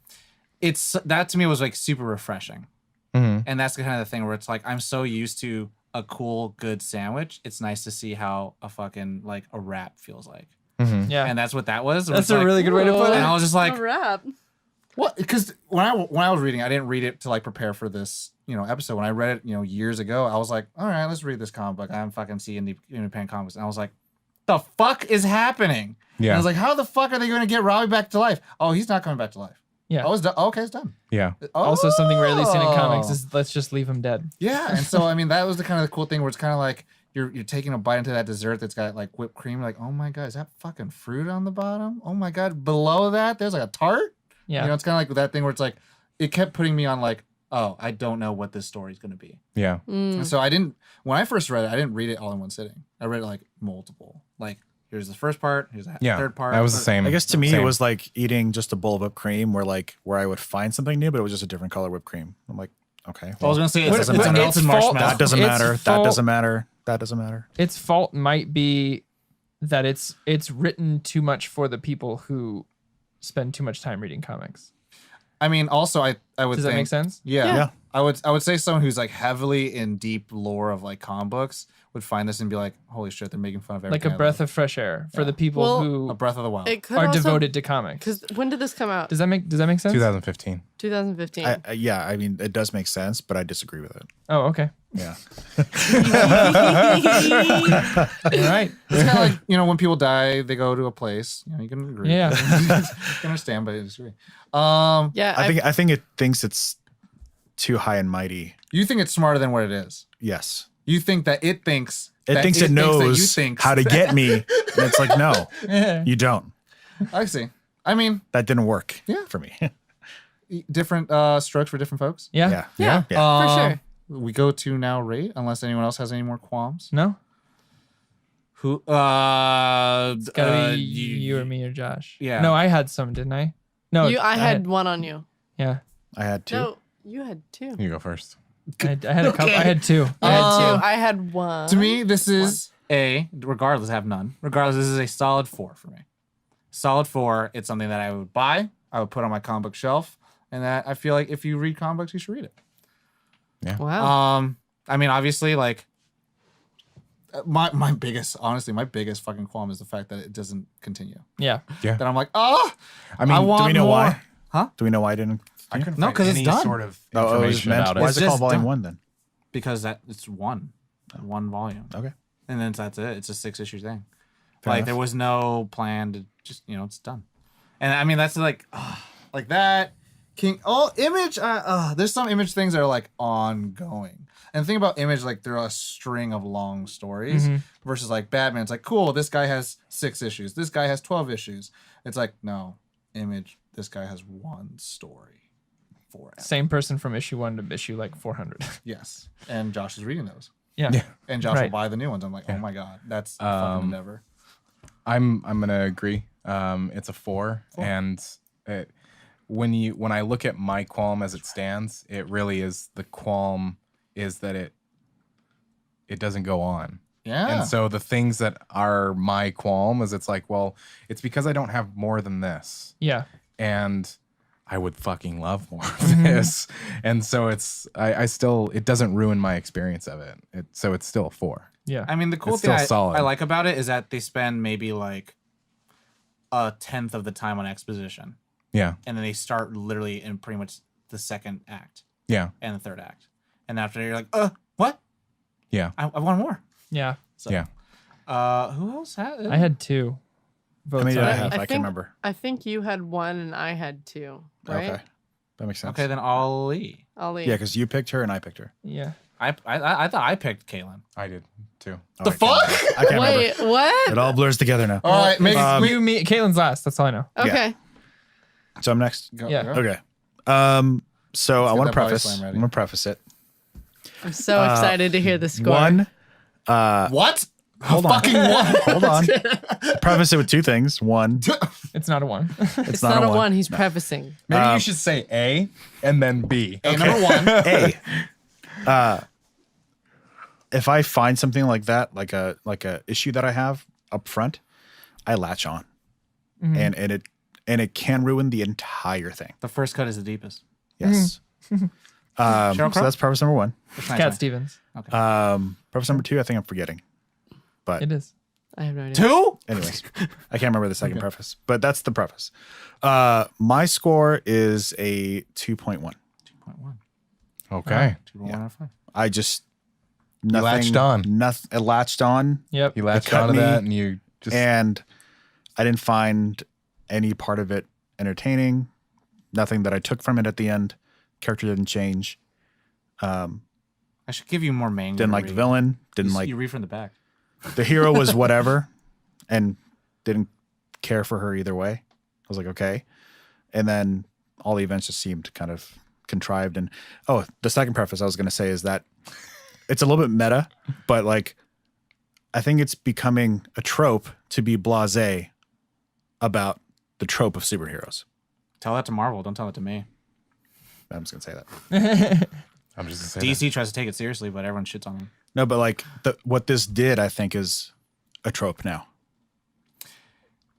it's that to me was like super refreshing. Mhm. And that's the kind of the thing where it's like I'm so used to a cool good sandwich. It's nice to see how a fucking like a wrap feels like. Yeah. And that's what that was. It That's was a like, really good way to put And it. I was just like, A wrap. what? Because when I was reading, I didn't read it to like prepare for this, episode. When I read it, years ago, I was like, all right, let's read this comic book. I'm fucking seeing the independent comics, and I was like, the fuck is happening? And Yeah. I was like, how the fuck are they going to get Robbie back to life? Oh, he's not coming back to life. Yeah. Oh, it's done. Okay, it's done. yeah. Also, something rarely seen in comics Oh. is let's just leave him dead. Yeah, and so I mean that was the kind of the cool thing where it's kind of like you're taking a bite into that dessert that's got like whipped cream. Like, oh my god, is that fucking fruit on the bottom? Oh my god, below that there's like a tart. Yeah. It's kind of like that thing where it's like it kept putting me on like, oh, I don't know what this story is gonna be. Yeah. And so I didn't. When I first read it, I didn't read it all in one sitting. I read it like multiple. Like here's the first part. Here's the Yeah. third part. That was the same. I guess to me same. it was like eating just a bowl of whipped cream where I would find something new, but it was just a different color whipped cream. I'm like, okay. I was gonna say it's, doesn't it's a matter. melted It's fault- marshmallow. that doesn't It's matter. That fault- doesn't matter. That doesn't matter. Its fault might be that it's written too much for the people who spend too much time reading comics. I mean, also I would Does think, that make sense? Yeah. Yeah. I would say someone who's like heavily in deep lore of like comic books would find this and be like, holy shit, they're making fun of Like everything. a breath of fresh air for the people Well, a who breath of the wild. It could are also, devoted to comics. Because when did this come out? Does that make sense? 2015. 2015. Yeah, I mean, it does make sense, but I disagree with it. Oh, okay. Yeah. All right. It's kind of like when people die, they go to a place. You can agree. Yeah. you can understand, but I disagree. yeah, I think it thinks it's too high and mighty. You think it's smarter than what it is. Yes. You think that it thinks. It that thinks it that you knows think. how to get me. And it's like, no, you don't. I see. I mean, That didn't work Yeah. for me. different strokes for different folks. Yeah. Yeah. Yeah. For sure. We go to now rate, unless anyone else has any more qualms. No? Who? It's gotta be you or me or Josh. Yeah. No, I had some, didn't I? No. I had one on you. Yeah. I had to. No, you had two. You go first. I had a couple. I had two. I had two. I had one. To me, this is regardless, I have none. Regardless, this is a solid 4 for me. Solid 4. It's something that I would buy. I would put on my comic book shelf, and that I feel like if you read comic books, you should read it. Wow. I mean, obviously, like my biggest fucking qualm is the fact that it doesn't continue. Yeah. That I'm like, oh, I mean, I want Do we know more. why? Huh? Do we know why I didn't? I couldn't No, find 'cause it's any done. sort of Oh, it was information meant. about Why it. is it called just Volume done. 1 then? Because it's one volume, Okay. and then that's it. It's a 6-issue thing. Fair like enough. there was no plan to just it's done. And I mean that's like that Image. There's some Image things that are like ongoing. And the thing about Image, like they're a string of long stories versus like Batman. It's like, cool, this guy has 6 issues. This guy has 12 issues. It's like, no, Image, this guy has one story forever. Same person from issue 1 to issue like 400. Yes. And Josh is reading those. Yeah. Yeah. And Josh will Right. buy the new ones. I'm like, oh my God, that's a fucking endeavor. I'm gonna agree. It's a 4, and when I look at my qualm as it stands, it really is the qualm is that it doesn't go on. Yeah. And so the things that are my qualm is it's like, well, it's because I don't have more than this. Yeah. And I would fucking love more of this. And so I still, it doesn't ruin my experience of it. So it's still a 4. Yeah. I mean, the cool It's thing still solid. I like about it is that they spend maybe like a tenth of the time on exposition, Yeah. and then they start literally in pretty much the second act Yeah. and the third act, and after you're like, what? Yeah. I want more. Yeah. So, Yeah. Who else had it? I had 2 votes. How many did I on it. have? I think, can't remember. I think you had 1 and I had 2. Right? Okay. That makes sense. Okay, then Ali. Ali. Yeah, because you picked her and I picked her. Yeah. I thought I picked Caitlin. I did too. Oh, The I can't remember. I can't Wait, remember. what? It all blurs together now. All right, makes Me, Caitlin's last. That's all I know. Okay. So I'm next. Yeah. Okay. So I get want that body to preface. slam I'm ready. going to preface it. I'm so excited to hear the score. One. What? Hold on. Fucking one. Hold on. Preface it with 2 things. One, It's not a 1. It's not a 1. He's prefacing. Maybe you should say A and then B. Hey, number one. A. If I find something like that, like a issue that I have up front, I latch on, and it can ruin the entire thing. The first cut is the deepest. Yes. Sheryl So Crow? that's preface number 1. That's nice, Cat right? Stevens. Preface number 2, I think I'm forgetting. But It is. I have no idea. 2? anyways, I can't remember the second preface, but that's the preface. My score is a 2.1. 2.1. Okay. 2.1 out of 5. I just nothing. latched on. Nothing. It latched on, Yep. You latched cut onto me, that and you just and I didn't find any part of it entertaining. Nothing that I took from it at the end. Character didn't change. I should give you more manga. Didn't to like the read. villain. Didn't like You read from the back. the hero was whatever, and didn't care for her either way. I was like, okay. And then all the events just seemed kind of contrived. And the second preface I was going to say is that it's a little bit meta, but like, I think it's becoming a trope to be blasé about the trope of superheroes. Tell that to Marvel. Don't tell it to me. I'm just going to say that. I'm just gonna say DC tries to take it seriously, but everyone shits on them. No, but like what this did, I think, is a trope now.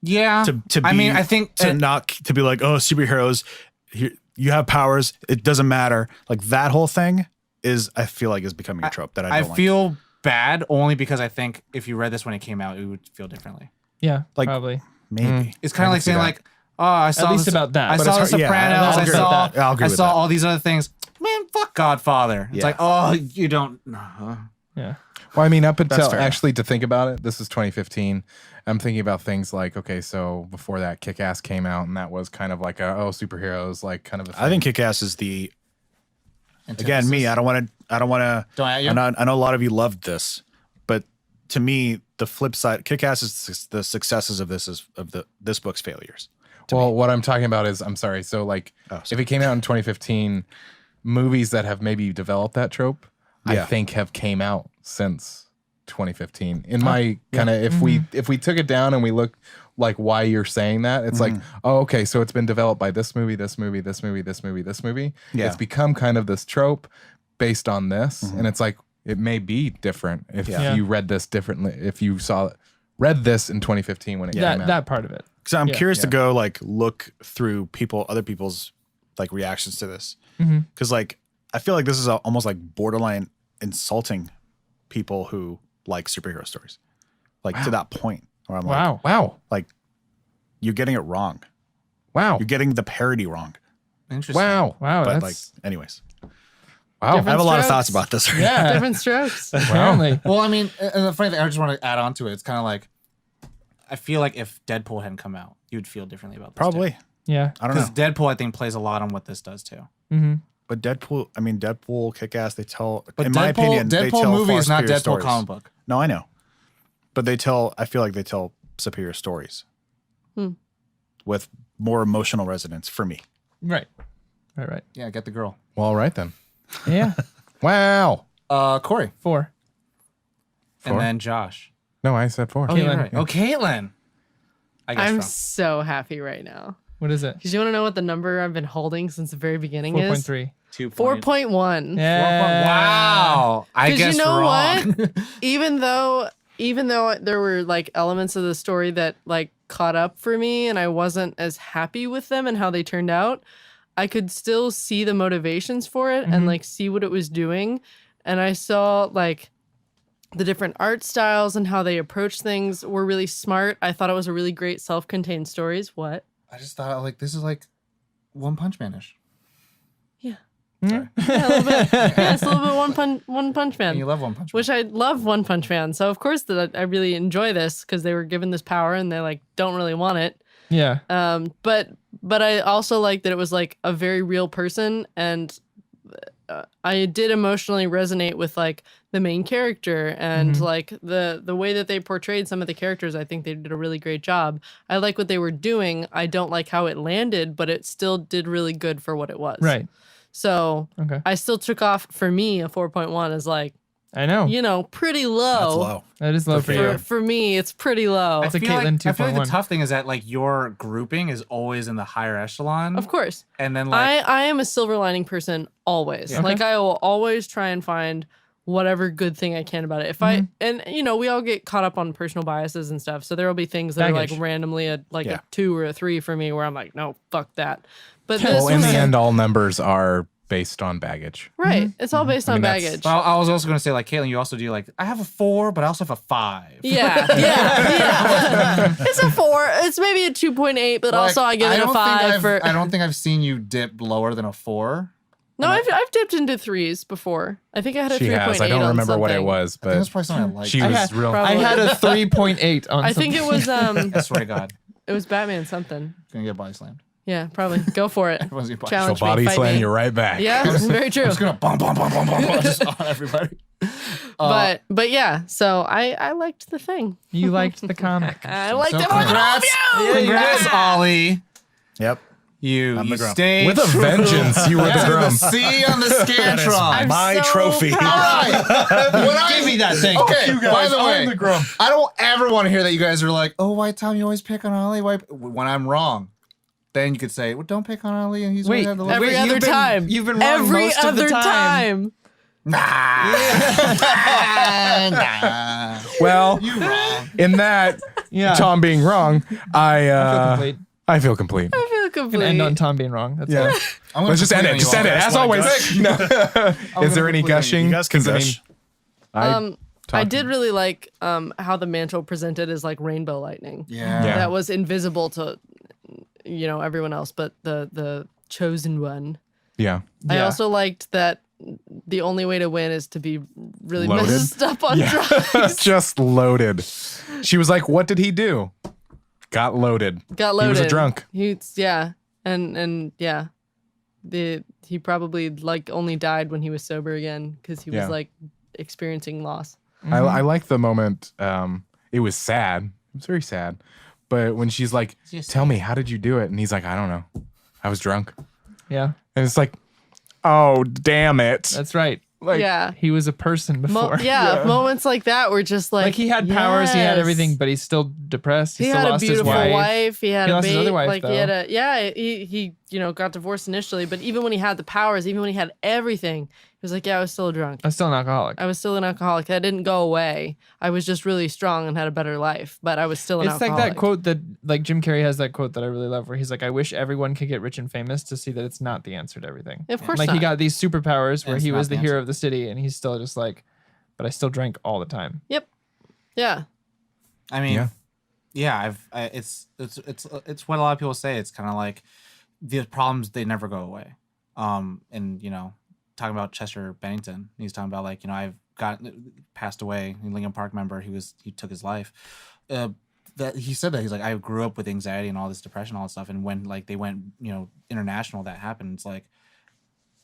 Yeah. To be, I mean, I think to be like, oh, superheroes, you have powers. It doesn't matter. Like that whole thing I feel like is becoming a trope that I don't like. feel bad only because I think if you read this when it came out, it would feel differently. Yeah. Like- Probably. Maybe. It's kind of like saying that. like, oh, I saw least this, about that. I But saw The it's hard- yeah, Sopranos. I'll I agree with saw that. I'll agree I with saw that. all these other things. Man, fuck Godfather. It's Yeah. like, oh, you don't. Yeah. Well, I mean, up until fair. actually to think about it, this is 2015. I'm thinking about things like, okay, so before that, Kick-Ass came out, and that was kind of like superheroes, like kind of a thing. I think Kick-Ass is the again me. I don't want to. Don't at you? I know a lot of you loved this, but to me, the flip side, Kick-Ass is the successes of this book's failures. Well, what I'm talking about is, I'm sorry. So, like, if it came out in 2015, movies that have maybe developed that trope, I Yeah. think have came out since 2015. In my kind of, if we took it down and we look like why you're saying that, it's like, oh, okay, so it's been developed by this movie, this movie, this movie, this movie, this movie. Yeah. It's become kind of this trope based on this, and it's like it may be different if Yeah. you read this differently. If you read this in 2015 when it came out. That part of it. Because I'm Yeah. curious to go like look through other people's like reactions to this. Mm-hmm. Because like I feel like this is almost like borderline insulting people who like superhero stories, like to that point where I'm Wow. like you're getting it wrong. Wow. You're getting the parody wrong. Interesting. Wow. But That's like, anyways, Wow. I have a lot of strokes. thoughts about this. yeah. Different strokes. Apparently. Well, I mean, and the funny thing, I just want to add on to it. It's kind of like, I feel like if Deadpool hadn't come out, you'd feel differently about this. Probably. Yeah. I don't know. Because Deadpool, I think, plays a lot on what this does too. Mm-hmm. But Deadpool, Kick-Ass, they tell, But in Deadpool, my opinion, they Deadpool tell movie far is not superior Deadpool stories. comic book. No, I know. But I feel like they tell superior stories with more emotional resonance for me. Right. Right. Yeah, get the girl. Well, all right then. Yeah. Wow. Corey. 4. And then Josh. No, I said 4. Oh, you're Caitlin. right. Oh, Caitlin. I guess I'm wrong. so happy right now. What is it? Because you want to know what the number I've been holding since the very beginning is? 4.3. 2 4.1. Yeah. Wow. I 'Cause guess you know wrong. what? Even though there were like elements of the story that like caught up for me and I wasn't as happy with them and how they turned out, I could still see the motivations for it and like see what it was doing. And I saw like the different art styles and how they approach things were really smart. I thought it was a really great self-contained stories. What? I just thought like this is like One Punch Man-ish. Yeah. Sorry. Yeah, a little bit. Yeah, it's a little bit One Punch Man. And you love One Punch Man. Which I love One Punch Man. So of course that I really enjoy this because they were given this power and they like don't really want it. Yeah. But I also like that it was like a very real person, and I did emotionally resonate with like the main character and like the way that they portrayed some of the characters. I think they did a really great job. I like what they were doing. I don't like how it landed, but it still did really good for what it was. Right. So Okay. I still took off, for me, a 4.1 is like, I know. you know, pretty low. That's low. That is low for you. For me, it's pretty low. That's a I feel Caitlin like 2.1. the tough thing is that like your grouping is always in the higher echelon. Of course. And then like I am a silver lining person always. Yeah. Like I will always try and find whatever good thing I can about it. If I and you know, we all get caught up on personal biases and stuff. So there will be things that are Baggage. like randomly a Yeah. 2 or a 3 for me where I'm like, no, fuck that. But this Well, in was the end, all numbers are based on baggage. right. It's all based on that's- baggage. Well, I was also going to say, like, Caitlin, you also do, like, I have a 4, but I also have a 5. Yeah, yeah. It's a 4. It's maybe a 2.8, but Like, also I give it a don't think 5 for. I don't think I've seen you dip lower than a 4. No, I've dipped into 3s before. I think I had a She 3.8. has. I don't on remember what it something. was, I think that's but probably something I like. she I was had- real. probably- I had a 3.8 on I think it was I swear to God. it was Batman something. Gonna get body slammed. Yeah, probably. Go for it. Everyone's gonna body Challenge She'll body me, fight slam me. you right back. Yeah, very true. I'm just gonna bum, bum, bum, bum, bum, bum, just on everybody. But yeah, so I liked the thing. You liked the comic. I liked So it more than all of you. Congrats, Ollie. Yep. You I'm the grump. stayed With a vengeance, you were the to the grump. C on the Scantron. My so trophy. proud. All right. When I- Give me that thing. Okay, by the way, I'm the grump. I don't ever want to hear that you guys are like, oh, why Tom, you always pick on Ollie? Why? When I'm wrong, then you could say, well, don't pick on Ollie, and he's Wait, always had the Every Wait, other you've been- time. you've been wrong Every most of the other time. Nah. Nah. Well, You wrong. in that, Yeah. Tom being wrong, complete. I feel complete. I feel We can complete. end on Tom being wrong. That's Yeah. it. I'm gonna Let's just end complete it. Just on end you it. all. As wanna always. gush? No. Is there gonna any complete on you. gushing? You guys can 'Cause, I mean, gush. I did really like how the mantle presented as like rainbow lightning. Yeah. Yeah. That was invisible to everyone else, but the chosen one. Yeah. I Yeah. also liked that the only way to win is to be really Loaded? messed up on drugs. Just loaded. She was like, "What did he do?" Got loaded. Got loaded. He was a drunk. Yeah, and yeah, he probably like only died when he was sober again because he Yeah. was like experiencing loss. I like the moment. It was sad. It was very sad. But when she's like, "Tell me, how did you do it?" and he's like, "I don't know. I was drunk." Yeah. And it's like, "Oh, damn it!" That's right. Like, Yeah. He was a person before. Moments like that were just like Like he had powers, he had yes. everything, but he's still depressed. He still had a lost beautiful his wife. He had He a lost his baby. other wife, Like he though. had he got divorced initially, but even when he had the powers, even when he had everything, he was like, yeah, I was still a drunk. I'm still an alcoholic. I was still an alcoholic. That didn't go away. I was just really strong and had a better life, but I was still an It's like alcoholic. that quote that like Jim Carrey has that quote that I really love where he's like, I wish everyone could get rich and famous to see that it's not the answer to everything. Of course Like not. he got these superpowers where It's he not was the the hero answer. of the city and he's still just like, but I still drank all the time. Yep. Yeah. I mean, Yeah. yeah, it's what a lot of people say. It's kind of like the problems, they never go away. And talking about Chester Bennington, he's talking about like, I've passed away, a Lincoln Park member, he took his life. That he said that he's like, I grew up with anxiety and all this depression, all this stuff. And when like they went, international, that happened. It's like,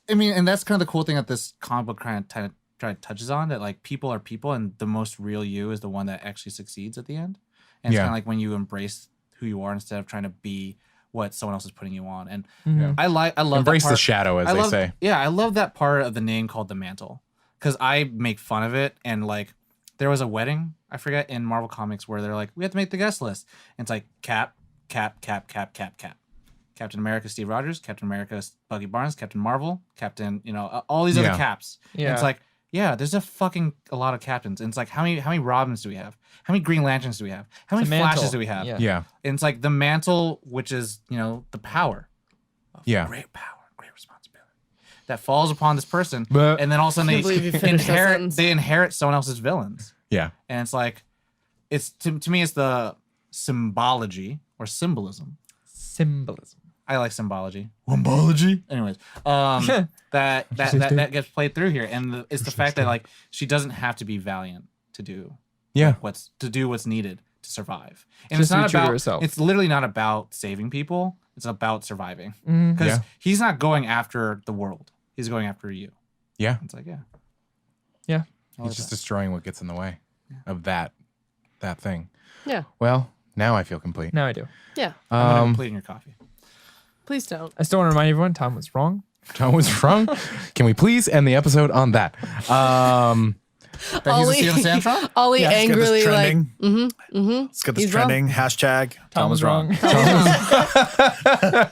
I mean, and that's kind of the cool thing that this comic book kind of touches on, that like people are people and the most real you is the one that actually succeeds at the end. And it's Yeah. kind of like when you embrace who you are instead of trying to be what someone else is putting you on. And Mhm. I love Embrace that the part. shadow, as I they love, say. Yeah, I love that part of the name called the Mantle because I make fun of it. And like, there was a wedding, I forget, in Marvel Comics where they're like, we have to make the guest list. And it's like Cap. Captain America, Steve Rogers. Captain America, Bucky Barnes. Captain Marvel. Captain, all these other Yeah. caps. And Yeah. it's like, yeah, there's a lot of captains. And it's like, how many Robins do we have? How many Green Lanterns do we have? How many The mantle. Flashes do we have? Yeah. Yeah. And it's like the mantle, which is, the power. Yeah. Great power, great responsibility that falls upon this person, But- and then all of a sudden Can't believe you finished that sentence. they inherit someone else's villains. Yeah. And it's like, it's to me, it's the symbology or symbolism. Symbolism. I like symbology. Symbology. Anyways, that gets played through here, and it's the fact that like she doesn't have to be valiant to do Yeah. what's needed to survive. And Just it's not be true to about herself. it's literally not about saving people. It's about surviving. Mhm. Because Yeah. he's not going after the world. He's going after you. Yeah. It's like, yeah. Yeah. He's just destroying what gets in the way of that thing. Yeah. Well, now I feel complete. Now I do. Yeah. I'm gonna complete your coffee. Please don't. I still want to remind everyone Tom was wrong. Tom was wrong. Can we please end the episode on that? That he's a Steven Sandstrom? Ollie Let's get this angrily like, trending. Let's get this He's wrong. trending. Hashtag Tom was wrong.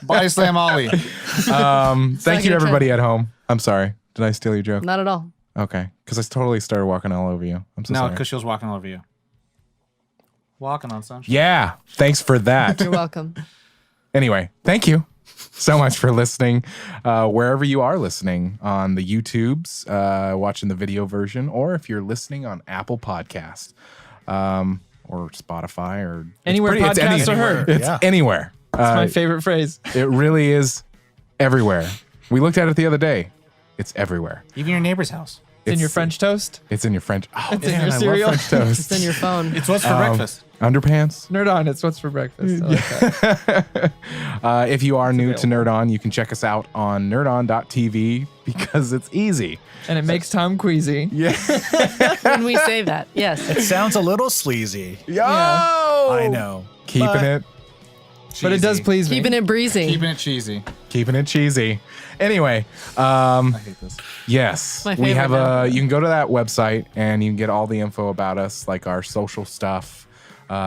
Body slam Ollie. Thank you, gonna everybody at home. I'm sorry. Did I steal your joke? not at all. Okay. Because I totally started walking all over you. I'm so No, sorry. because she was walking all over you. Walking on sunshine. Yeah. Thanks for that. You're welcome. Anyway, thank you so much for listening. Wherever you are listening, on the YouTubes, watching the video version, or if you're listening on Apple Podcast, or Spotify, or Anywhere podcasts are heard. It's Yeah. anywhere. That's my favorite phrase. It really is everywhere. We looked at it the other day. It's everywhere. Even your neighbor's house. It's in your French toast. It's in your French. Oh, It's in man, your I cereal. love French toast. It's in your phone. It's what's for breakfast. Underpants. Nerd on. It's what's for breakfast. I like that. If you are new to available. Nerd On, you can check us out on nerdon.tv because it's easy. And it makes Tom queasy. When we say that, yes. It sounds a little sleazy. Yo! I know. Keeping But it. But it does Cheesy. please me. Keeping it breezy. Keeping it cheesy. Keeping it cheesy. Anyway, I hate this. yes, My we have favorite now. you can go to that website and you can get all the info about us, like our social stuff,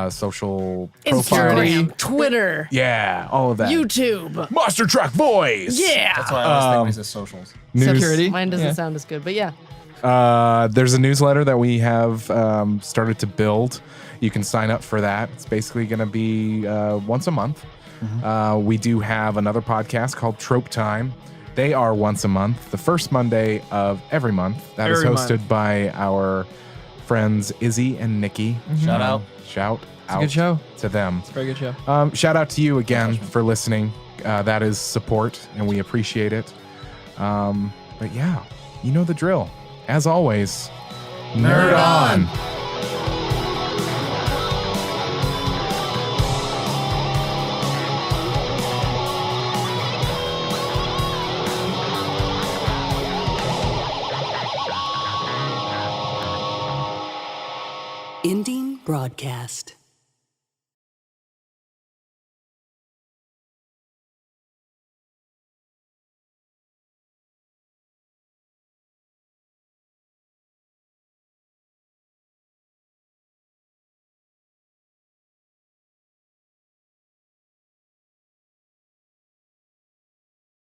social profile. Instagram, Twitter, Yeah, all of that. YouTube. Monster Truck Voice. Yeah. That's why I always think when he says socials. News. Security. Mine doesn't Yeah. sound as good, but yeah. There's a newsletter that we have started to build. You can sign up for that. It's basically going to be once a month. We do have another podcast called Trope Time. They are once a month, the first Monday of every month. That is Every hosted month. by our friends Izzy and Nikki. Shout out. Shout It's a out good show. to them. It's a very good show. Shout out to you again for listening. That is support, and we appreciate it. But yeah, you know the drill. As always, nerd on. Ending broadcast.